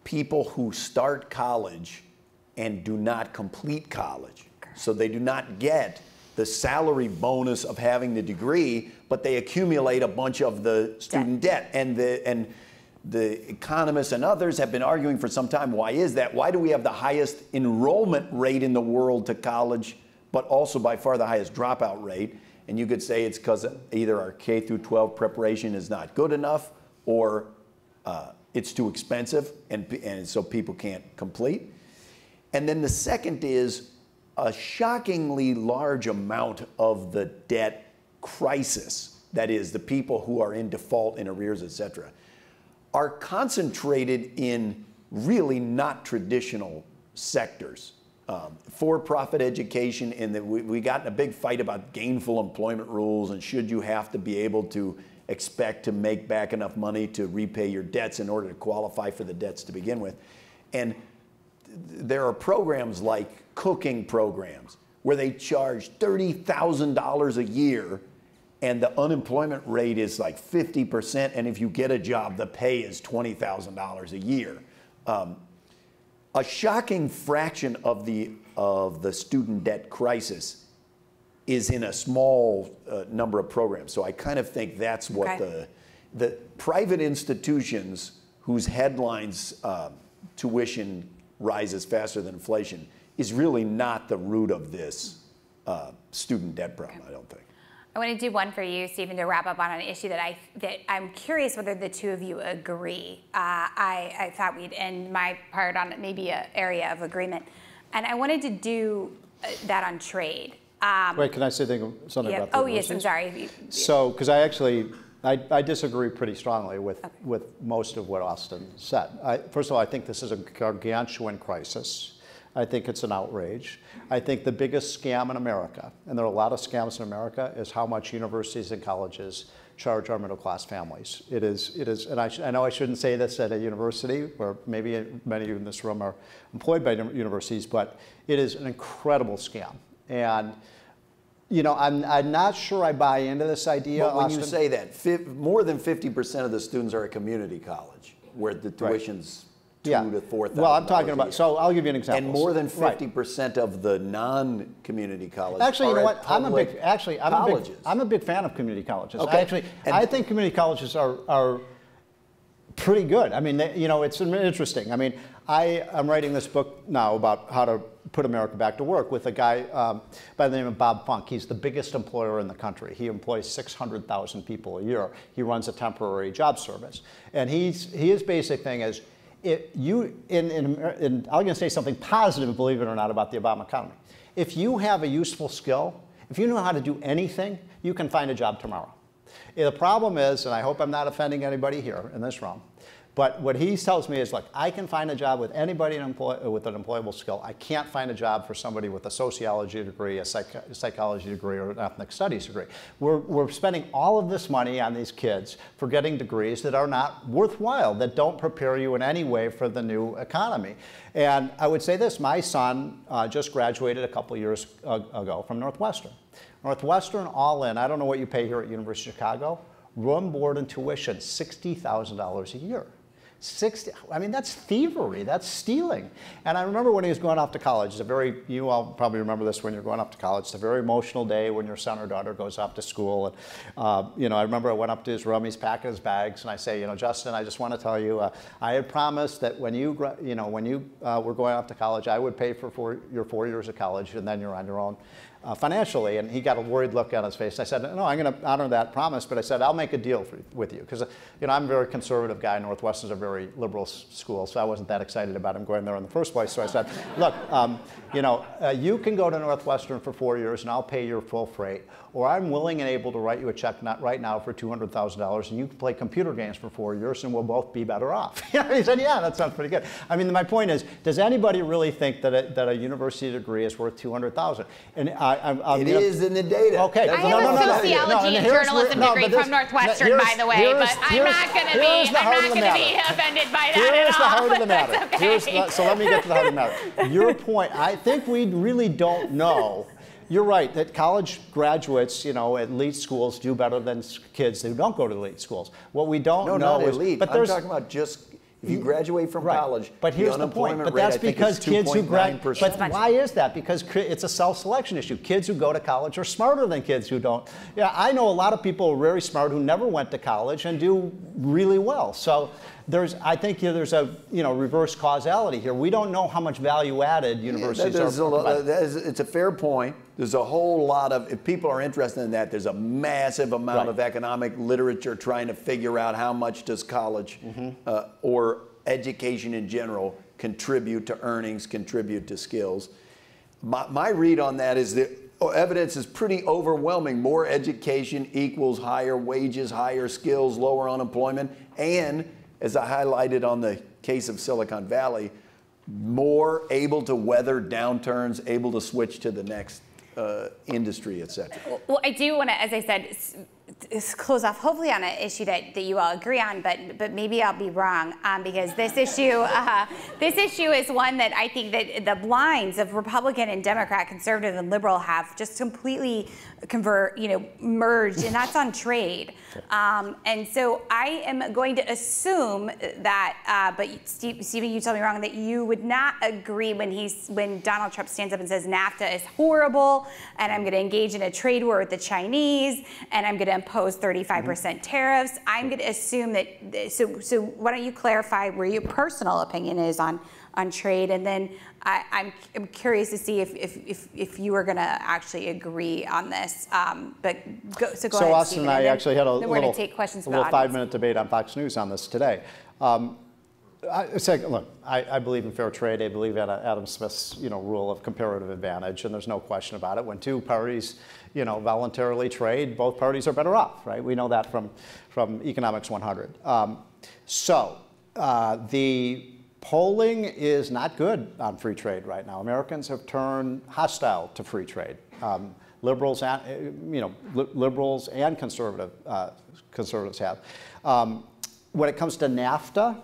people who start college and do not complete college. So they do not get the salary bonus of having the degree, but they accumulate a bunch of the student debt. And the economists and others have been arguing for some time, why is that? Why do we have the highest enrollment rate in the world to college, but also by far the highest dropout rate? And you could say it's because either our K through 12 preparation is not good enough, or it's too expensive, and so people can't complete. And then the second is a shockingly large amount of the debt crisis, that is, the people who are in default, in arrears, et cetera, are concentrated in really not traditional sectors. For-profit education, and we got in a big fight about gainful employment rules, and should you have to be able to expect to make back enough money to repay your debts in order to qualify for the debts to begin with. And there are programs like cooking programs where they charge $30,000 a year, and the unemployment rate is like 50%, and if you get a job, the pay is $20,000 a year. A shocking fraction of the student debt crisis is in a small number of programs. So I kind of think that's what the private institutions whose headlines tuition rises faster than inflation is really not the root of this student debt problem, I don't think. I want to do one for you, Stephen, to wrap up on an issue that I'm curious whether the two of you agree. I thought we'd end my part on maybe an area of agreement. And I wanted to do that on trade. Wait, can I say something about that? Oh, yes, I'm sorry. So, because I disagree pretty strongly with most of what Austan said. First of all, I think this is a gargantuan crisis. I think it's an outrage. I think the biggest scam in America, and there are a lot of scams in America, is how much universities and colleges charge our middle-class families. It is, and I know I shouldn't say this at a university, or maybe many of you in this room are employed by universities, but it is an incredible scam. And you know, I'm not sure I buy into this idea. But when Austan, you say that, more than 50% of the students are at community college, where the tuition's $2,000 to $4,000. Well, I'm talking about, so I'll give you an example. And more than 50% of the non-community colleges actually, you know what? I'm a big fan of community colleges. Okay. I think community colleges are pretty good. I mean, you know, it's interesting. I mean, I'm writing this book now about how to put America back to work with a guy by the name of Bob Funk. He's the biggest employer in the country. He employs 600,000 people a year. He runs a temporary job service. And his basic thing is, I'm going to say something positive, believe it or not, about the Obama economy. If you have a useful skill, if you know how to do anything, you can find a job tomorrow. The problem is, and I hope I'm not offending anybody here in this room, but what he tells me is, like, I can find a job with anybody with an employable skill. I can't find a job for somebody with a sociology degree, a psychology degree, or an ethnic studies degree. We're spending all of this money on these kids for getting degrees that are not worthwhile, that don't prepare you in any way for the new economy. And I would say this, my son just graduated a couple years ago from Northwestern. Northwestern, all in, I don't know what you pay here at University of Chicago, room, board, and tuition, $60,000 a year. 60, I mean, that's thievery, that's stealing. And I remember when he was going off to college, it's a very, you all probably remember this when you're going off to college, it's a very emotional day when your son or daughter goes off to school. And, you know, I remember I went up to his room, he's packing his bags, and I say, you know, Justin, I just want to tell you, I had promised that when you were going off to college, I would pay for your 4 years of college, and then you're on your own. Financially, and he got a worried look on his face. I said, no, I'm going to honor that promise, but I said, I'll make a deal with you. Because, you know, I'm a very conservative guy. Northwestern's a very liberal school, so I wasn't that excited about him going there in the first place. So I said, look, you know, you can go to Northwestern for 4 years, and I'll pay your full freight. Or I'm willing and able to write you a check right now for $200,000, and you can play computer games for 4 years, and we'll both be better off. He said, yeah, that sounds pretty good. I mean, my point is, does anybody really think that a university degree is worth $200,000? And it is in the data. Okay. I have a sociology and journalism degree from Northwestern, by the way, but I'm not going to be offended by that Here's at the all. heart of the matter. Okay. So let me get to the heart of the matter. Your point, I think we really don't know. You're right that college graduates, you know, at elite schools do better than kids who don't go to elite schools. What we don't know is, elite. But I'm talking about just if you graduate from college. But here's the point. But that's because kids who graduate. But why is that? Because it's a self-selection issue. Kids who go to college are smarter than kids who don't. Yeah, I know a lot of people who are very smart who never went to college and do really well. So I think there's a reverse causality here. We don't know how much value added universities are. It's a fair point. There's a whole lot of, if people are interested in that, there's a massive amount of economic literature trying to figure out how much does college or education in general contribute to earnings, contribute to skills. My read on that is that evidence is pretty overwhelming. More education equals higher wages, higher skills, lower unemployment, and as I highlighted on the case of Silicon Valley, more able to weather downturns, able to switch to the next industry, et cetera. Well, I do want to, as I said, close off hopefully on an issue that you all agree on, but maybe I'll be wrong because this issue is one that I think that the blinds of Republican and Democrat, conservative and liberal have just completely merged, and that's on trade. And so I am going to assume that, but Stephen, you tell me wrong, that you would not agree when Donald Trump stands up and says NAFTA is horrible, and I'm going to engage in a trade war with the Chinese, and I'm going to impose 35% tariffs. I'm going to assume that. So why don't you clarify where your personal opinion is on trade, and then I'm curious to see if you were going to actually agree on this. But go ahead, Austin and I actually had a little 5-minute debate on Fox News on this today. Look, I believe in fair trade. I believe in Adam Smith's rule of comparative advantage, and there's no question about it. When two parties voluntarily trade, both parties are better off, right? We know that from Economics 100. The polling is not good on free trade right now. Americans have turned hostile to free trade. Liberals and conservatives have. When it comes to NAFTA,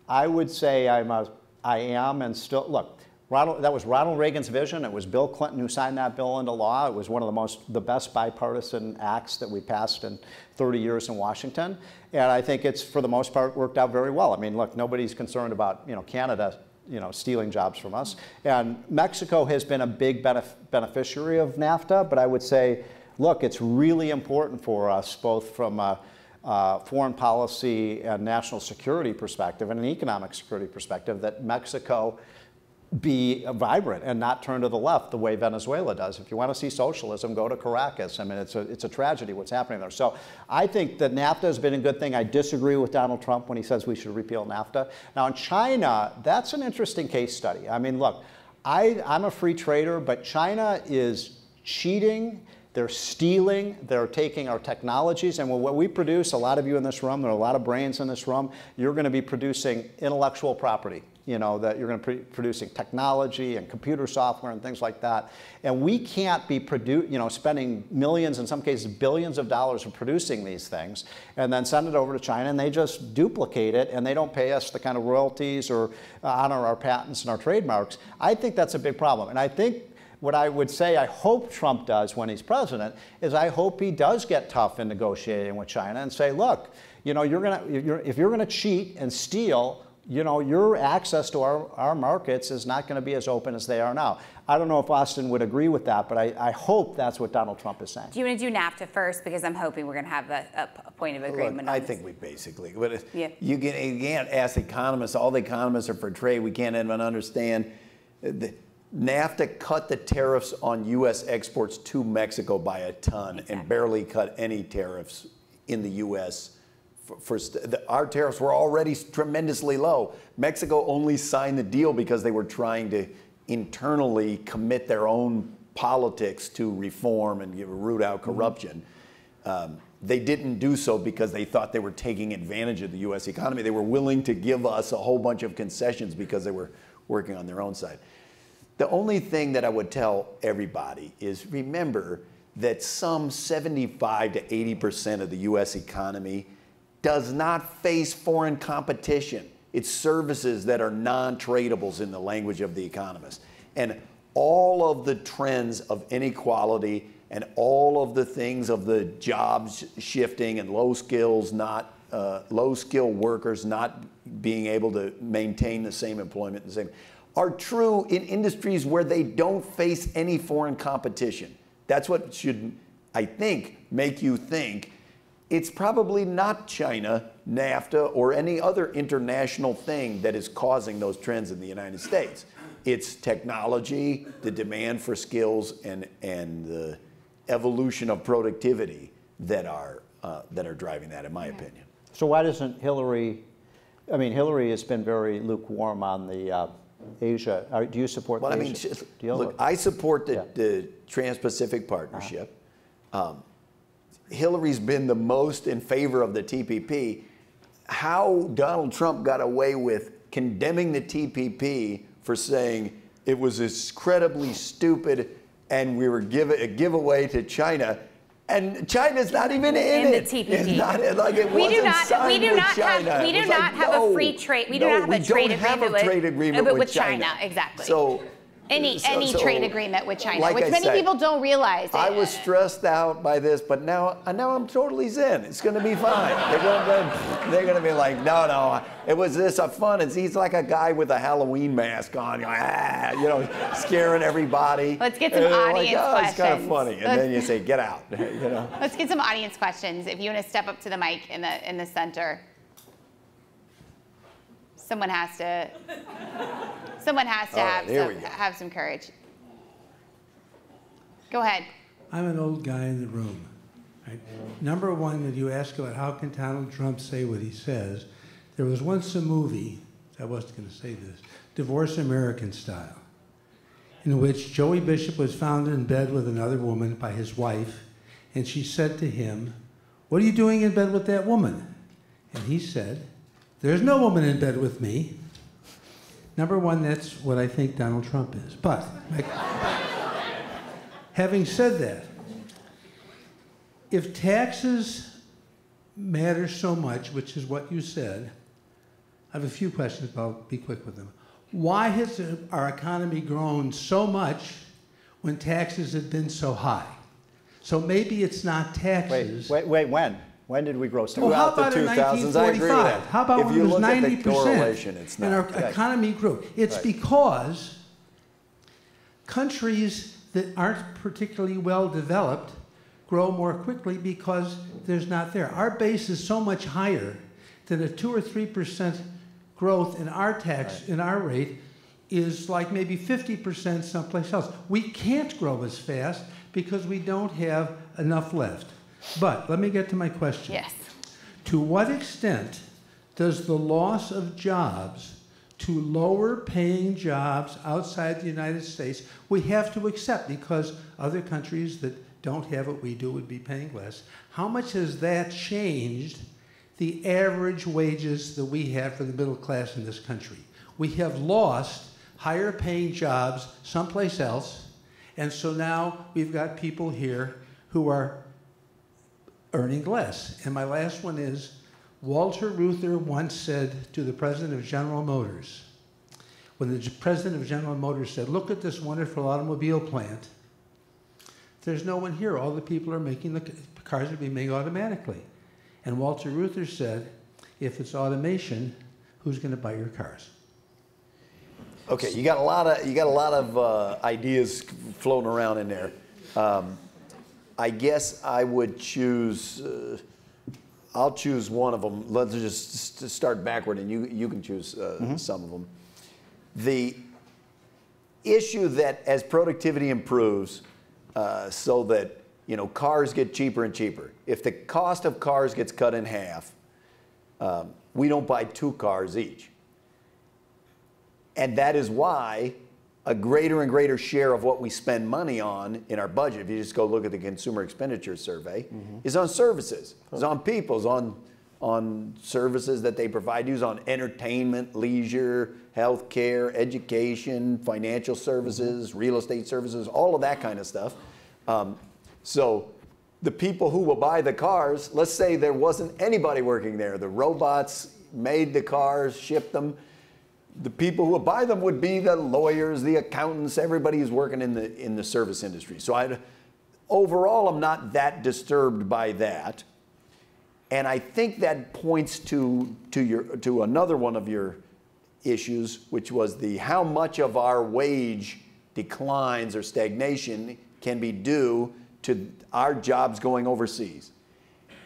I would say I am and still, look, that was Ronald Reagan's vision. It was Bill Clinton who signed that bill into law. It was one of the best bipartisan acts that we passed in 30 years in Washington. And I think it's, for the most part, worked out very well. I mean, look, nobody's concerned about, Canada, stealing jobs from us. And Mexico has been a big beneficiary of NAFTA, but I would say, look, it's really important for us, both from a foreign policy and national security perspective and an economic security perspective, that Mexico be vibrant and not turn to the left the way Venezuela does. If you want to see socialism, go to Caracas. I mean, it's a tragedy what's happening there. So I think that NAFTA has been a good thing. I disagree with Donald Trump when he says we should repeal NAFTA. Now in China, that's an interesting case study. I mean, look, I'm a free trader, but China is cheating. They're stealing, they're taking our technologies, and what we produce, a lot of you in this room, there are a lot of brains in this room, you're going to be producing intellectual property, that you're going to be producing technology and computer software and things like that. And we can't be spending millions, in some cases billions of dollars for producing these things, and then send it over to China, and they just duplicate it, and they don't pay us the kind of royalties or honor our patents and our trademarks. I think that's a big problem. And I think what I would say I hope Trump does when he's president is I hope he does get tough in negotiating with China and say, look, you know, if you're going to cheat and steal, you know, your access to our markets is not going to be as open as they are now. I don't know if Austin would agree with that, but I hope that's what Donald Trump is saying. Do you want to do NAFTA first? Because I'm hoping we're going to have a point of agreement Look, on I this. think we basically, but you can't ask economists, all the economists are for trade, we can't even understand. NAFTA cut the tariffs on U.S. exports to Mexico by a ton and barely cut any tariffs in the U.S. Our tariffs were already tremendously low. Mexico only signed the deal because they were trying to internally commit their own politics to reform and root out corruption. They didn't do so because they thought they were taking advantage of the U.S. economy. They were willing to give us a whole bunch of concessions because they were working on their own side. The only thing that I would tell everybody is remember that some 75 to 80% of the U.S. economy does not face foreign competition. It's services that are non-tradables in the language of the economists. And all of the trends of inequality and all of the things of the jobs shifting and low skill workers not being able to maintain the same employment, are true in industries where they don't face any foreign competition. That's what should, I think, make you think it's probably not China, NAFTA, or any other international thing that is causing those trends in the United States. It's technology, the demand for skills, and the evolution of productivity that are driving that, in my opinion. So why doesn't Hillary? I mean, Hillary has been very lukewarm on the Asia. Do you support the Asia deal? Look, I support the Trans-Pacific Partnership. Hillary's been the most in favor of the TPP. How Donald Trump got away with condemning the TPP for saying it was incredibly stupid and we were a giveaway to China, and China's not even in it. The TPP. It's not like it We do wasn't not. signed We do with not China. have. We do not have a free trade. We do not have a trade agreement with China. Exactly. So. Any trade agreement with China, like which many people don't realize. I was stressed out by this, but now I'm totally zen. It's going to be fine. They're going to be like, no, it was this fun. He's like a guy with a Halloween mask on, scaring everybody. Let's get some audience questions. It's kind of funny, and then you say, get out. Let's get some audience questions. If you want to step up to the mic in the center. Someone has to have some courage. Go ahead. I'm an old guy in the room. Right? Number one, when you ask about how can Donald Trump say what he says, there was once a movie, I wasn't going to say this, Divorce American Style, in which Joey Bishop was found in bed with another woman by his wife, and she said to him, "What are you doing in bed with that woman?" And he said, "There's no woman in bed with me." Number one, that's what I think Donald Trump is. But having said that, if taxes matter so much, which is what you said, I have a few questions, but I'll be quick with them. Why has our economy grown so much when taxes have been so high? So maybe it's not taxes. Wait, when? When did we grow so much? Well, how about in 1945? How about when it was 90% and our economy grew? It's because countries that aren't particularly well developed grow more quickly because there's not there. Our base is so much higher that a 2 or 3% growth in our tax, in our rate, is like maybe 50% someplace else. We can't grow as fast because we don't have enough left. But let me get to my question. Yes. To what extent does the loss of jobs to lower paying jobs outside the United States we have to accept because other countries that don't have what we do would be paying less? How much has that changed the average wages that we have for the middle class in this country? We have lost higher paying jobs someplace else, and so now we've got people here who are earning less. And my last one is, Walter Reuther once said to the president of General Motors, when the president of General Motors said, look at this wonderful automobile plant, there's no one here. All the people are making the cars are being made automatically. And Walter Reuther said, if it's automation, who's going to buy your cars? Okay, you got a lot of ideas floating around in there. I guess I would choose. I'll choose one of them. Let's just start backward, and you can choose some of them. The issue that as productivity improves, so that cars get cheaper and cheaper. If the cost of cars gets cut in half, we don't buy 2 cars each. And that is why a greater and greater share of what we spend money on in our budget, if you just go look at the Consumer Expenditure Survey, is on services, is on people, is on services that they provide you, is on entertainment, leisure, healthcare, education, financial services, real estate services, all of that kind of stuff. So the people who will buy the cars, let's say there wasn't anybody working there. The robots made the cars, shipped them. The people who would buy them would be the lawyers, the accountants, everybody who's working in the service industry. So overall, I'm not that disturbed by that. And I think that points to another one of your issues, which was how much of our wage declines or stagnation can be due to our jobs going overseas.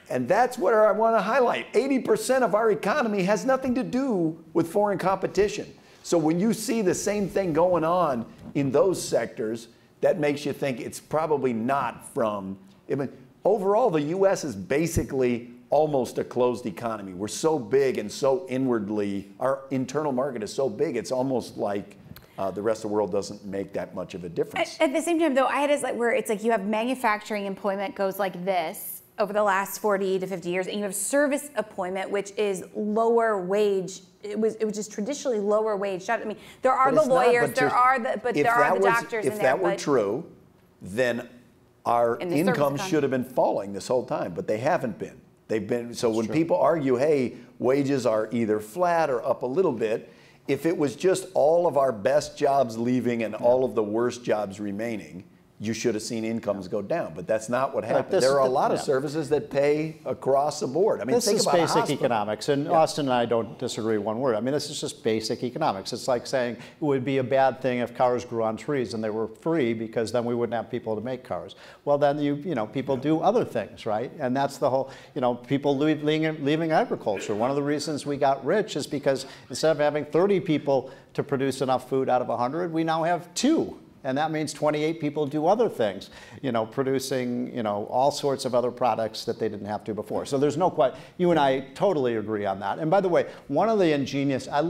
And that's where I want to highlight. 80% of our economy has nothing to do with foreign competition. So when you see the same thing going on in those sectors, that makes you think it's probably not from, overall, the U.S. is basically almost a closed economy. We're so big and so inwardly, our internal market is so big, it's almost like the rest of the world doesn't make that much of a difference. At the same time, though, I had it where it's like you have manufacturing employment goes like this over the last 40 to 50 years, and you have service employment, which is lower wage. It was just traditionally lower wage. I mean, there are the lawyers, there are the doctors. If that were true, then our income should have been falling this whole time, but they haven't been. They've been. So when people argue, hey, wages are either flat or up a little bit, if it was just all of our best jobs leaving and all of the worst jobs remaining, you should have seen incomes go down, but that's not what happened. There are a lot of services that pay across the board. I mean, this is basic economics, and Austan and I don't disagree one word. I mean, this is just basic economics. It's like saying it would be a bad thing if cars grew on trees and they were free, because then we wouldn't have people to make cars. Well, then people do other things, right? And that's the whole, people leaving agriculture. One of the reasons we got rich is because instead of having 30 people to produce enough food out of 100, we now have 2. And that means 28 people do other things, producing, all sorts of other products that they didn't have to before. So there's no question. You and I totally agree on that. And by the way, one of the ingenious, I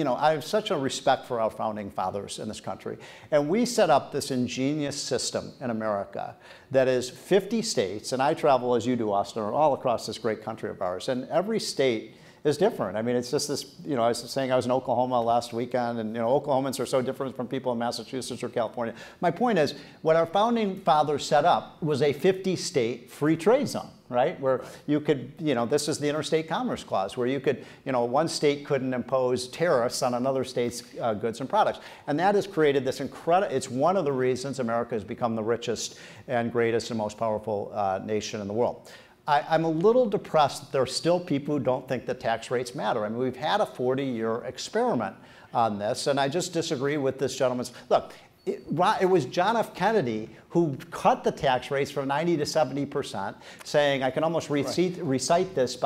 have such a respect for our founding fathers in this country. And we set up this ingenious system in America that is 50 states, and I travel as you do, Austan, all across this great country of ours. And every state is different. I mean, it's just this, I was saying I was in Oklahoma last weekend, and Oklahomans are so different from people in Massachusetts or California. My point is, what our founding fathers set up was a 50-state free trade zone, right? Where you could, this is the Interstate Commerce Clause, where you could, one state couldn't impose tariffs on another state's goods and products. And that has created this incredible, it's one of the reasons America has become the richest and greatest and most powerful nation in the world. I'm a little depressed that there are still people who don't think that tax rates matter. I mean, we've had a 40-year experiment on this, and I just disagree with this gentleman's. Look, it was John F. Kennedy who cut the tax rates from 90 to 70%, saying, I can almost recite this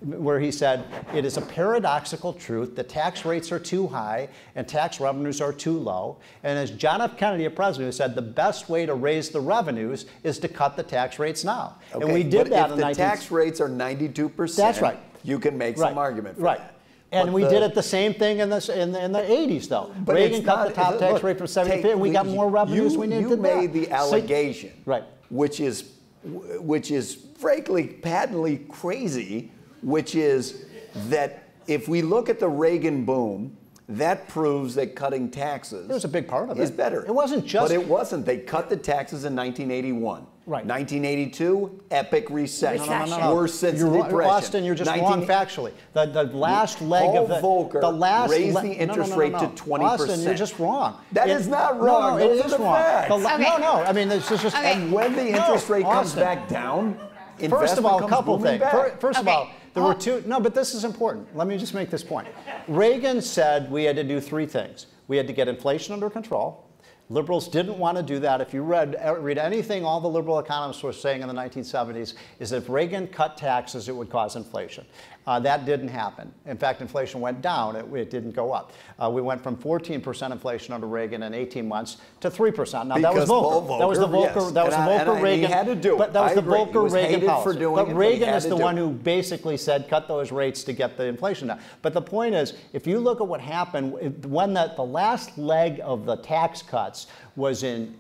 where he said, it is a paradoxical truth that tax rates are too high and tax revenues are too low. And as John F. Kennedy, a president, who said the best way to raise the revenues is to cut the tax rates now. Okay, and we did that in the tax rates are 92%, that's right. You can make some argument for that. And we did it the same thing in the 80s, though. But Reagan cut the top tax rate from 70%, and we got more revenues we needed. You made the allegation, which is frankly patently crazy, which is that if we look at the Reagan boom, that proves that cutting taxes It was a big part of it. is better. It wasn't just... But it wasn't. They cut the taxes in 1981. Right. 1982, epic recession. No. Worst since the You're, Depression. Austin, you're just wrong factually. The last leg of the... Volcker the last raised the interest rate to 20%. Austin, you're just wrong. That is not wrong. No, Those it are is the wrong. facts. No, I mean, this is just... Okay. And when the interest rate comes Austin, back down, first of all, a investment couple comes booming things. back. First of all, there were two... No, but this is important. Let me just make this point. Reagan said we had to do three things. We had to get inflation under control. Liberals didn't want to do that. If you read anything all the liberal economists were saying in the 1970s, is that if Reagan cut taxes, it would cause inflation. That didn't happen. In fact, inflation went down. It didn't go up. We went from 14% inflation under Reagan in 18 months to 3%. Now, that was Volcker. That was the Volcker. Yes. That was the Volcker Reagan. He had to do it. But that was the Volcker Reagan policy. But Reagan is the one who basically said cut those rates to get the inflation down. But the point is, if you look at what happened when the last leg of the tax cuts was in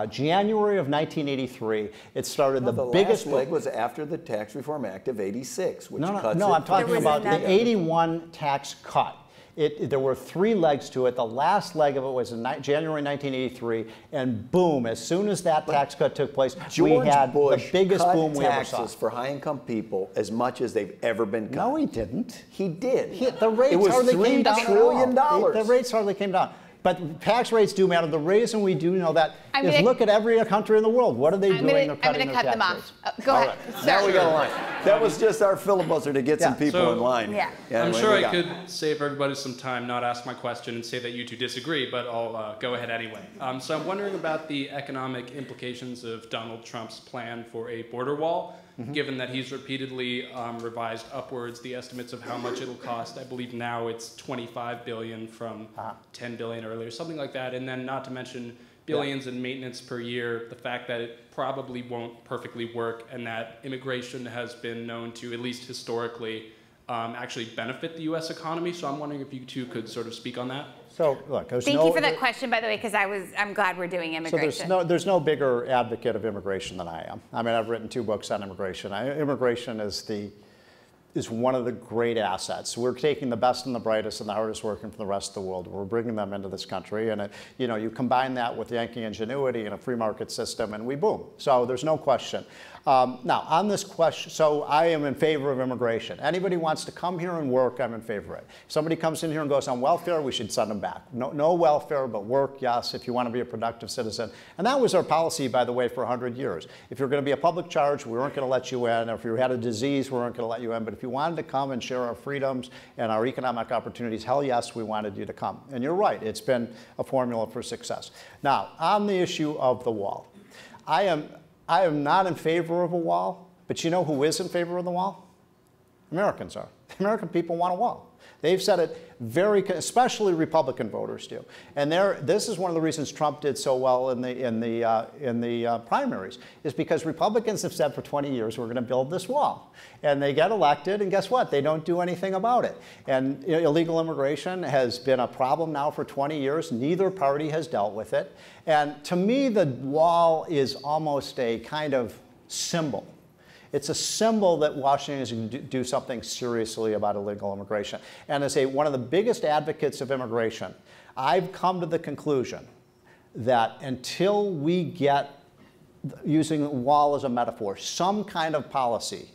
January of 1983, it started the biggest... last leg was after the Tax Reform Act of '86, which cuts No, I'm talking about another. the 81 tax cut. There were three legs to it. The last leg of it was in January 1983, and boom, as soon as that tax cut took place, we had the biggest boom we ever saw. taxes for high-income people as much as they've ever been cut. No, he didn't. He did. The rates hardly came down $3 trillion. The rates hardly came down. But tax rates do matter. The reason we do know that is look at every country in the world. What are they doing? They're cutting their tax rates. Go All ahead. right. Now we got a line. That was just our filibuster to get some people in line. Yeah. I'm sure I could save everybody some time, not ask my question, and say that you two disagree, but I'll go ahead anyway. So I'm wondering about the economic implications of Donald Trump's plan for a border wall, given that he's repeatedly revised upwards the estimates of how much it'll cost. I believe now it's $25 billion from $10 billion earlier, something like that, and then not to mention billions in maintenance per year, the fact that it probably won't perfectly work, and that immigration has been known to, at least historically, actually benefit the U.S. economy. So I'm wondering if you two could sort of speak on that. So look, Thank you for that question, by the way, because I'm glad we're doing immigration. So there's no bigger advocate of immigration than I am. I mean, I've written 2 books on immigration. Immigration is one of the great assets. We're taking the best and the brightest and the hardest working from the rest of the world. We're bringing them into this country, and you combine that with Yankee ingenuity and a free market system, and we boom. So there's no question. Now, on this question, so I am in favor of immigration. Anybody wants to come here and work, I'm in favor of it. If somebody comes in here and goes on welfare, we should send them back. No welfare, but work, yes, if you want to be a productive citizen. And that was our policy, by the way, for 100 years. If you're going to be a public charge, we weren't going to let you in. If you had a disease, we weren't going to let you in. But if you wanted to come and share our freedoms and our economic opportunities, hell yes, we wanted you to come. And you're right, it's been a formula for success. Now, on the issue of the wall, I am not in favor of a wall, but you know who is in favor of the wall? Americans are. The American people want a wall. They've said it especially Republican voters do. And this is one of the reasons Trump did so well in the primaries, is because Republicans have said for 20 years, we're going to build this wall. And they get elected, and guess what? They don't do anything about it. And illegal immigration has been a problem now for 20 years. Neither party has dealt with it. And to me, the wall is almost a kind of symbol. It's a symbol that Washington is going to do something seriously about illegal immigration. And as one of the biggest advocates of immigration, I've come to the conclusion that until we get, using the wall as a metaphor, some kind of policy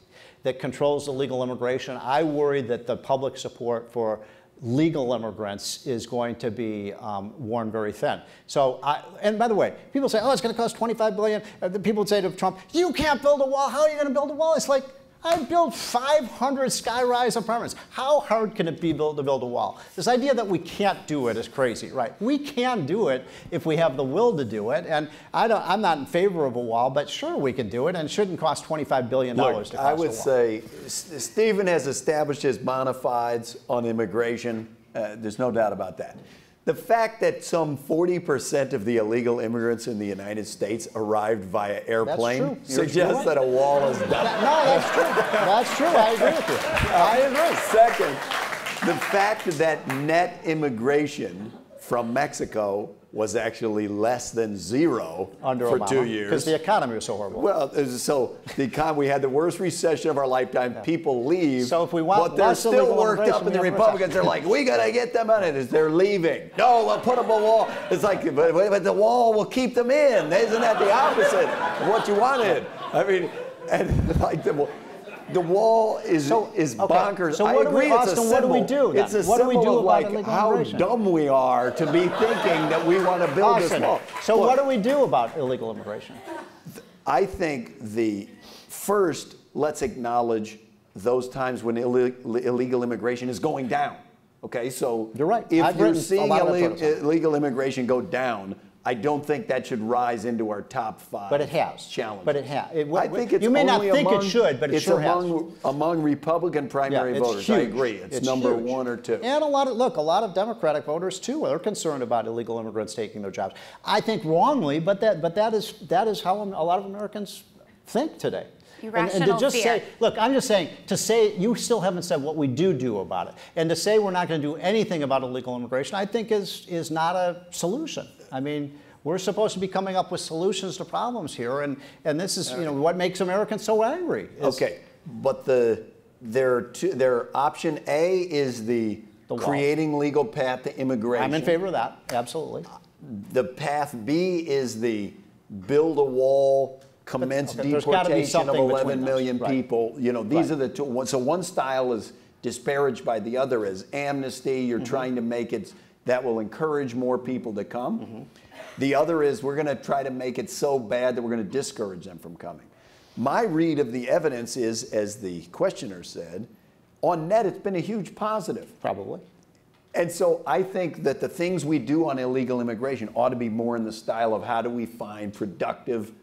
that controls illegal immigration, I worry that the public support for legal immigrants is going to be worn very thin. So, and by the way, people say, oh, it's going to cost $25 billion. People would say to Trump, you can't build a wall. How are you going to build a wall? It's like, I built 500 sky-rise apartments. How hard can it be to build a wall? This idea that we can't do it is crazy, right? We can do it if we have the will to do it. And I'm not in favor of a wall, but sure we can do it, and it shouldn't cost $25 billion to cost a wall. I would say Stephen has established his bona fides on immigration. There's no doubt about that. The fact that some 40% of the illegal immigrants in the United States arrived via airplane suggests that a wall is done. No, that's true. That's true. I agree with you. I agree. Second, the fact that net immigration from Mexico was actually less than zero under for Obama, 2 years. because the economy was so horrible. Well, so we had the worst recession of our lifetime. Yeah. People leave, so if we want, but they're still worked up, and the Republicans are like, we got to get them out of this. They're leaving. No, we'll put up a wall. It's like, but the wall will keep them in. Isn't that the opposite of what you wanted? I mean, and like the wall is bonkers. So what do we do? It's a symbol of like how dumb we are to be thinking that we want to build this wall. So what do we do about illegal immigration? I think first, let's acknowledge those times when illegal immigration is going down. Okay, so you're right. If you're seeing illegal immigration go down, I don't think that should rise into our top 5. But it has. Challenges. But it has. I think it's you may not think among, it should, but it sure has. Among Republican primary voters, huge. I agree. It's number huge. 1 or 2. And a lot of Democratic voters too are concerned about illegal immigrants taking their jobs. I think wrongly, but that is how a lot of Americans think today. Irrational and to just fear. say, look, I'm just saying, to say, you still haven't said what we do about it. And to say we're not going to do anything about illegal immigration, I think is not a solution. I mean, we're supposed to be coming up with solutions to problems here, and this is what makes Americans so angry. Okay, but their option A is the creating legal path to immigration. I'm in favor of that, absolutely. The path B is the build a wall, commence deportation of 11 million people. You know, these are the two. So one style is disparaged by the other as amnesty. You're trying to make it that will encourage more people to come. The other is we're going to try to make it so bad that we're going to discourage them from coming. My read of the evidence is, as the questioner said, on net it's been a huge positive. Probably. And so I think that the things we do on illegal immigration ought to be more in the style of how do we find productive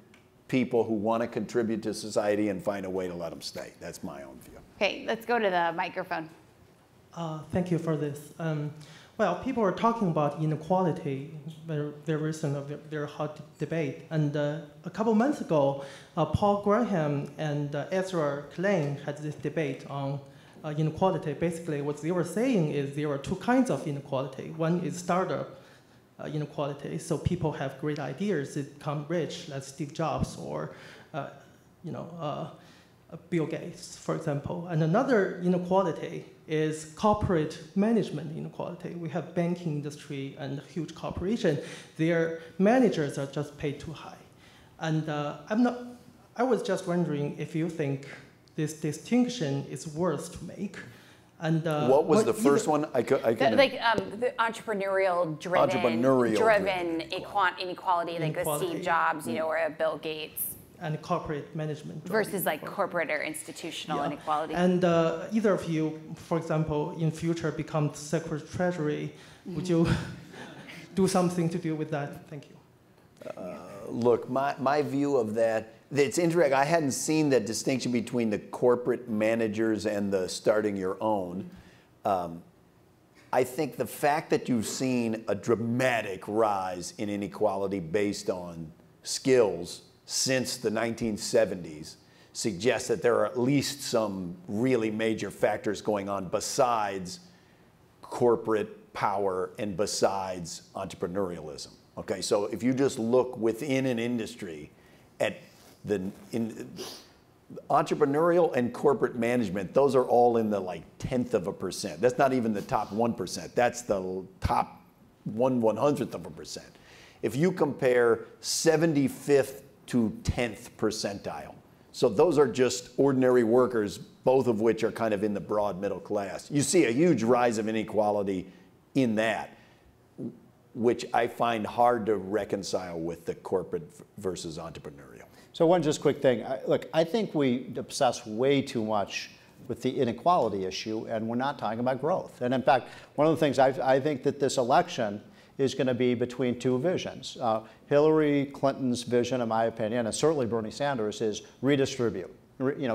people who want to contribute to society and find a way to let them stay. That's my own view. Okay, let's go to the microphone. Thank you for this. Well, people are talking about inequality, very recent, very hot debate. And a couple months ago, Paul Graham and Ezra Klein had this debate on inequality. Basically, what they were saying is there are two kinds of inequality. One is startup inequality, so people have great ideas, they become rich, like Steve Jobs or Bill Gates, for example. And another inequality is corporate management inequality. We have banking industry and huge corporation. Their managers are just paid too high. And I was just wondering if you think this distinction is worth to make. And what was the first one? The entrepreneurial-driven inequality, like a Steve Jobs, or a Bill Gates. And corporate management. Versus like corporate or institutional inequality. And either of you, for example, in future become Secretary of Treasury, would you do something to deal with that? Thank you. Look, my view of that, it's interesting. I hadn't seen that distinction between the corporate managers and the starting your own. I think the fact that you've seen a dramatic rise in inequality based on skills since the 1970s suggests that there are at least some really major factors going on besides corporate power and besides entrepreneurialism. Okay, so if you just look within an industry at entrepreneurial and corporate management, those are all in the 0.1%. That's not even the top 1%. That's the top 1/100%. If you compare 75th to 10th percentile. So those are just ordinary workers, both of which are kind of in the broad middle class. You see a huge rise of inequality in that, which I find hard to reconcile with the corporate versus entrepreneurial. So one just quick thing. Look, I think we obsess way too much with the inequality issue, and we're not talking about growth. And in fact, one of the things I think that this election is going to be between two visions. Hillary Clinton's vision, in my opinion, and certainly Bernie Sanders, is redistribute.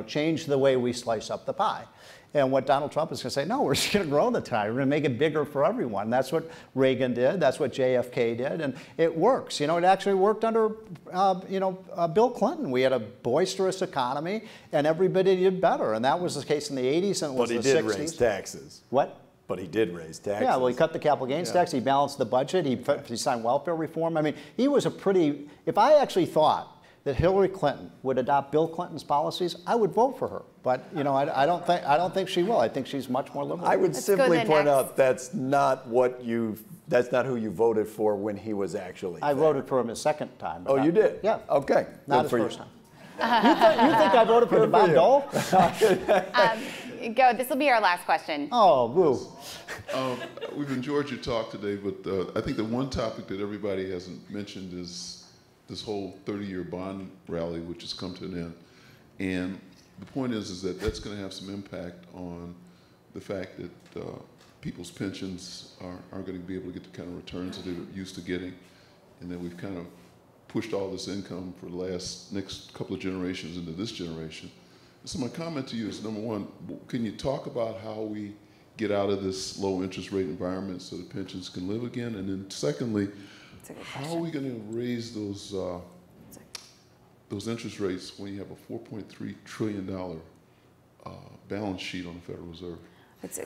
Change the way we slice up the pie. And what Donald Trump is going to say, no, we're just going to grow the pie. We're going to make it bigger for everyone. That's what Reagan did. That's what JFK did. And it works. It actually worked under, Bill Clinton. We had a boisterous economy, and everybody did better. And that was the case in the 80s, and it was the 60s. But he did raise taxes. What? But he did raise taxes. Yeah, well, he cut the capital gains tax, he balanced the budget, he signed welfare reform. I mean, he was a pretty, if I actually thought that Hillary Clinton would adopt Bill Clinton's policies, I would vote for her. But, you know, I don't think she will. I think she's much more liberal. I would simply point out that's not who you voted for when he was actually I voted for him a second time. Oh, you did? Yeah. Okay. Not his first time. You think I voted for Bob Dole? Go. This will be our last question. Oh, boo. We've enjoyed your talk today, but I think the one topic that everybody hasn't mentioned is this whole 30-year bond rally, which has come to an end. And the point is that that's going to have some impact on the fact that people's pensions aren't going to be able to get the kind of returns that they're used to getting, and that we've kind of pushed all this income for the next couple of generations into this generation. So my comment to you is, number one, can you talk about how we get out of this low interest rate environment so the pensions can live again? And then secondly, how are we going to raise those interest rates when you have a $4.3 trillion balance sheet on the Federal Reserve?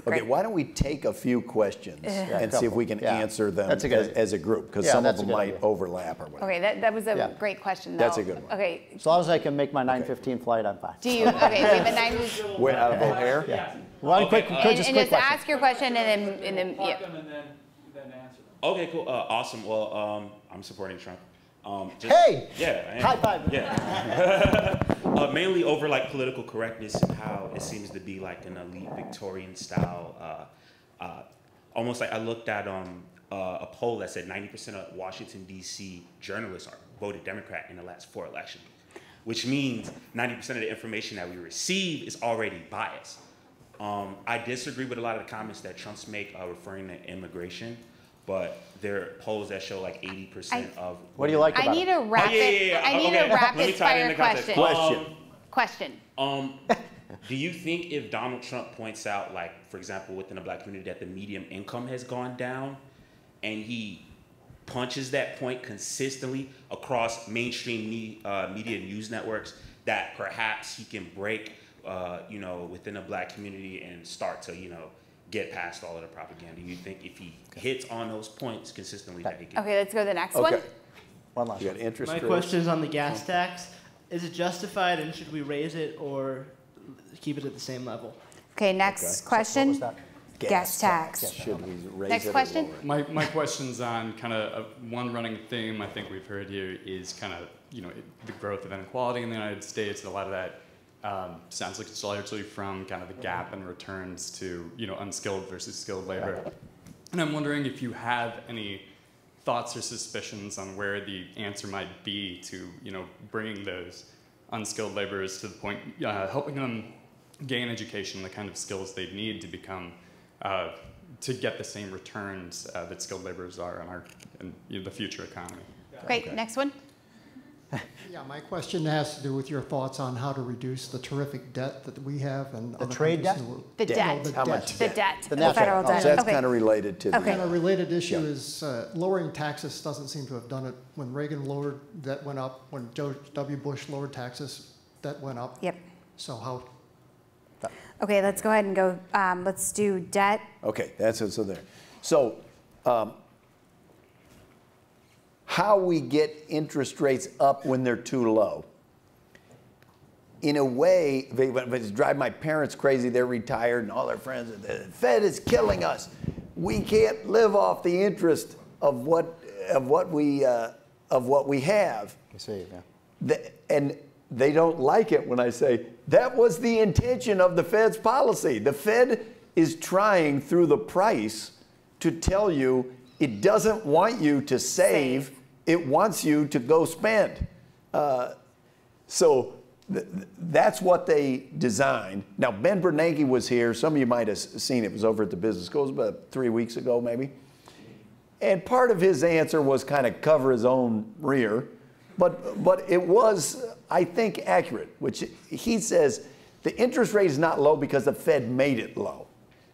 Okay, why don't we take a few questions and see if we can answer them as a group, because some of them might overlap or whatever. Okay, that was a great question, though. That's a good one. Okay. As long as I can make my 9:15 flight, I'm fine. Do you? Okay, we have a 9. Wait, out of O'Hare? Yeah. One quick just ask your question and then yeah. And then answer them. Okay, cool. Awesome. Well, I'm supporting Trump. Hey! Yeah. High five. Yeah. Mainly over like political correctness and how it seems to be like an elite Victorian style. Almost like I looked at a poll that said 90% of Washington, D.C. journalists voted Democrat in the last 4 elections, which means 90% of the information that we receive is already biased. I disagree with a lot of the comments that Trump's make referring to immigration. But there are polls that show like 80% of. What do you like about it? I need a rapid fire question. Question. Do you think if Donald Trump points out, like, for example, within the black community, that the median income has gone down, and he punches that point consistently across mainstream media news networks, that perhaps he can break, within the black community and start to, get past all of the propaganda? You think if he hits on those points consistently that he can? Okay, let's go to the next one. One last. You got interest My question is on the gas tax. Is it justified, and should we raise it or keep it at the same level? Okay, next question. So what was that? Gas tax. Should we raise Next it question. or lower it? My question's on kind of one running theme I think we've heard here is kind of, the growth of inequality in the United States. A lot of that sounds like it's largely from kind of the gap in returns to, unskilled versus skilled labor. And I'm wondering if you have any thoughts or suspicions on where the answer might be to, bringing those unskilled laborers to the point, helping them gain education, the kind of skills they need to become, to get the same returns that skilled laborers are in the future economy. Great, next one. Yeah, my question has to do with your thoughts on how to reduce the terrific debt that we have and the trade debt? The debt. No, the How debt. much The debt. The The federal debt. So that's Okay. kind of related to Okay. And a related issue is lowering taxes doesn't seem to have done it. When Reagan lowered, debt went up. When George W. Bush lowered taxes, debt went up. Yep. So how? Okay, let's go ahead and go. Let's do debt. Okay, that's so there. So, how we get interest rates up when they're too low? In a way, it drive my parents crazy. They're retired, and all their friends. The Fed is killing us. We can't live off the interest of what we have. I see. Yeah. And they don't like it when I say that was the intention of the Fed's policy. The Fed is trying through the price to tell you it doesn't want you to save. It wants you to go spend. So that's what they designed. Now, Ben Bernanke was here. Some of you might have seen it. It was over at the Business School. It was about 3 weeks ago, maybe. And part of his answer was kind of cover his own rear. But it was, I think, accurate, which he says the interest rate is not low because the Fed made it low.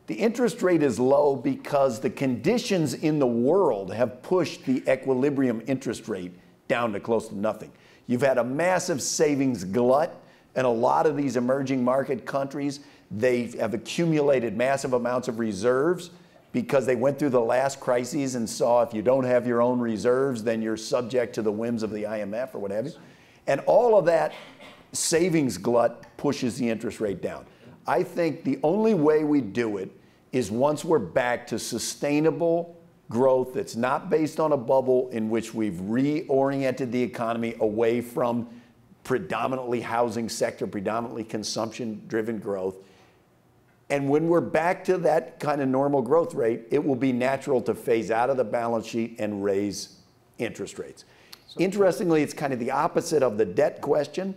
The interest rate is low because the conditions in the world have pushed the equilibrium interest rate down to close to nothing. You've had a massive savings glut in a lot of these emerging market countries. They have accumulated massive amounts of reserves. because they went through the last crises and saw if you don't have your own reserves, then you're subject to the whims of the IMF or what have you. And all of that savings glut pushes the interest rate down. I think the only way we do it is once we're back to sustainable growth that's not based on a bubble, in which we've reoriented the economy away from predominantly housing sector, predominantly consumption-driven growth. And when we're back to that kind of normal growth rate, it will be natural to phase out of the balance sheet and raise interest rates. Interestingly, it's kind of the opposite of the debt question,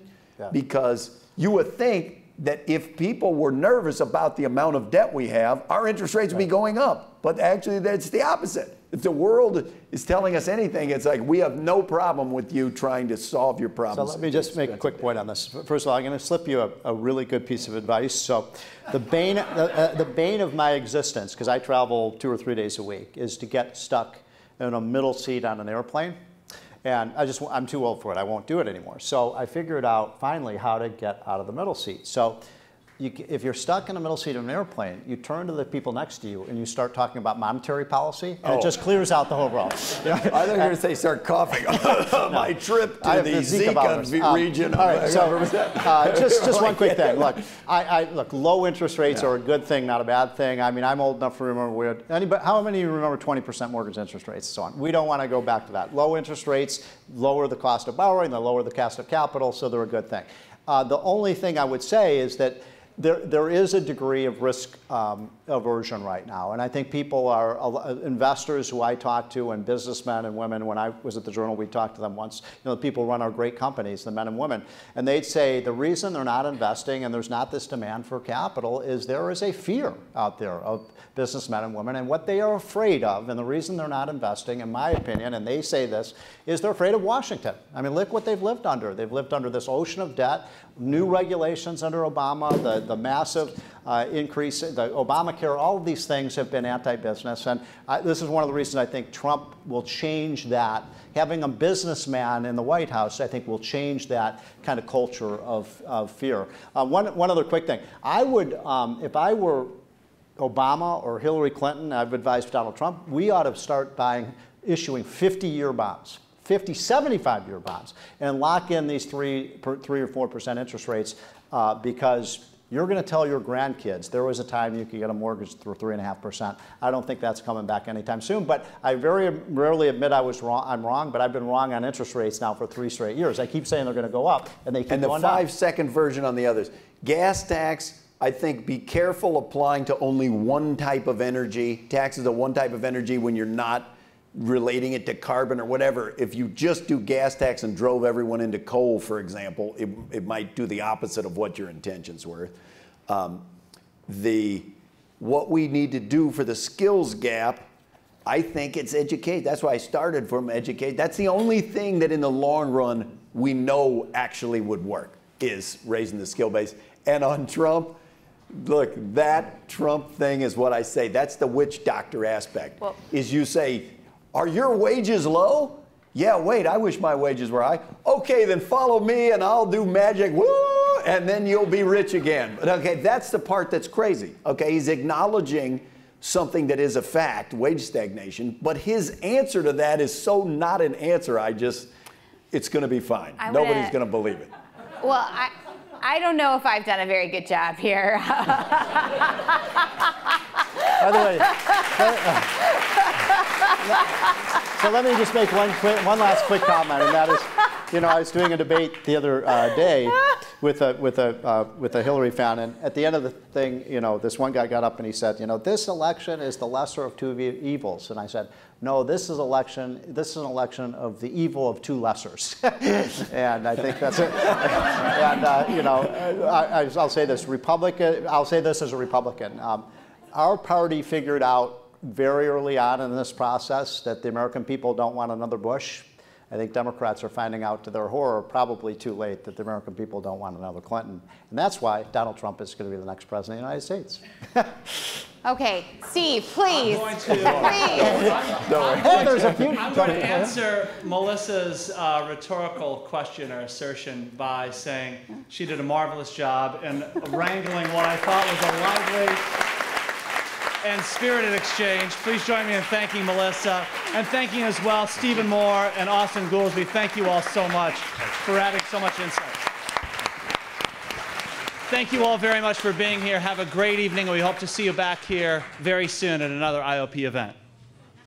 because you would think that if people were nervous about the amount of debt we have, our interest rates would be going up. But actually, that's the opposite. If the world is telling us anything, it's like, we have no problem with you trying to solve your problems. So let me just make a quick point on this. First of all, I'm going to slip you a really good piece of advice. So the bane of my existence, because I travel 2 or 3 days a week, is to get stuck in a middle seat on an airplane. And I'm too old for it. I won't do it anymore. So I figured out finally how to get out of the middle seat. So if you're stuck in the middle seat of an airplane, you turn to the people next to you and you start talking about monetary policy, and it just clears out the whole room. You know? I thought you were going to say start coughing. My trip to the Zika region. All right, so just one quick thing. Look, look, low interest rates are a good thing, not a bad thing. I mean, I'm old enough to remember how many of you remember 20% mortgage interest rates and so on? We don't want to go back to that. Low interest rates lower the cost of borrowing, they lower the cost of capital, so they're a good thing. The only thing I would say is that there is a degree of risk aversion right now. And I think people are, investors who I talk to and businessmen and women, when I was at the Journal, we talked to them once, you know, the people who run our great companies, the men and women, and they'd say the reason they're not investing and there's not this demand for capital is there is a fear out there of businessmen and women, and what they are afraid of, and the reason they're not investing, in my opinion, and they say this, is they're afraid of Washington. I mean, look what they've lived under. They've lived under this ocean of debt, new regulations under Obama, the massive increase, the Obamacare, all of these things have been anti-business, and this is one of the reasons I think Trump will change that. Having a businessman in the White House, I think, will change that kind of culture of fear. One other quick thing. I would, if I were Obama or Hillary Clinton, I've advised Donald Trump, we ought to start issuing 50-year bonds, 50, 75-year bonds, and lock in these 3 or 4% interest rates, because you're going to tell your grandkids there was a time you could get a mortgage for 3.5%. I don't think that's coming back anytime soon. But I very rarely admit I'm wrong. But I've been wrong on interest rates now for 3 straight years. I keep saying they're going to go up, and they keep going down. And the 5-second version on the others. Gas tax, I think, be careful applying to only one type of energy. Taxes on one type of energy when you're not relating it to carbon or whatever. If you just do gas tax and drove everyone into coal, for example, it might do the opposite of what your intentions were. What we need to do for the skills gap, I think it's educate. That's why I started from educate. That's the only thing that in the long run we know actually would work, is raising the skill base. And on Trump, look, that Trump thing is what I say. That's the witch doctor aspect. Well, is you say, are your wages low? Yeah, wait, I wish my wages were high. Okay, then follow me and I'll do magic, woo, and then you'll be rich again. But okay, that's the part that's crazy. Okay, he's acknowledging something that is a fact, wage stagnation, but his answer to that is so not an answer, it's gonna be fine. Nobody's gonna believe it. Well, I don't know if I've done a very good job here. By the way, so let me just make one last quick comment, and that is, you know, I was doing a debate the other day with a Hillary fan, and at the end of the thing, you know, this one guy got up and he said, you know, this election is the lesser of 2 evils, and I said, no, this is an election of the evil of 2 lessers. And I think that's it. And you know, I'll say this, I'll say this as a Republican. Our party figured out very early on in this process that the American people don't want another Bush. I think Democrats are finding out to their horror, probably too late, that the American people don't want another Clinton. And that's why Donald Trump is going to be the next president of the United States. Okay, Steve, please. I'm going to answer Melissa's rhetorical question or assertion by saying she did a marvelous job in wrangling what I thought was a lively and spirited exchange. Please join me in thanking Melissa and thanking as well Stephen Moore and Austan Goolsbee. Thank you all so much for adding so much insight. Thank you all very much for being here. Have a great evening. We hope to see you back here very soon at another IOP event.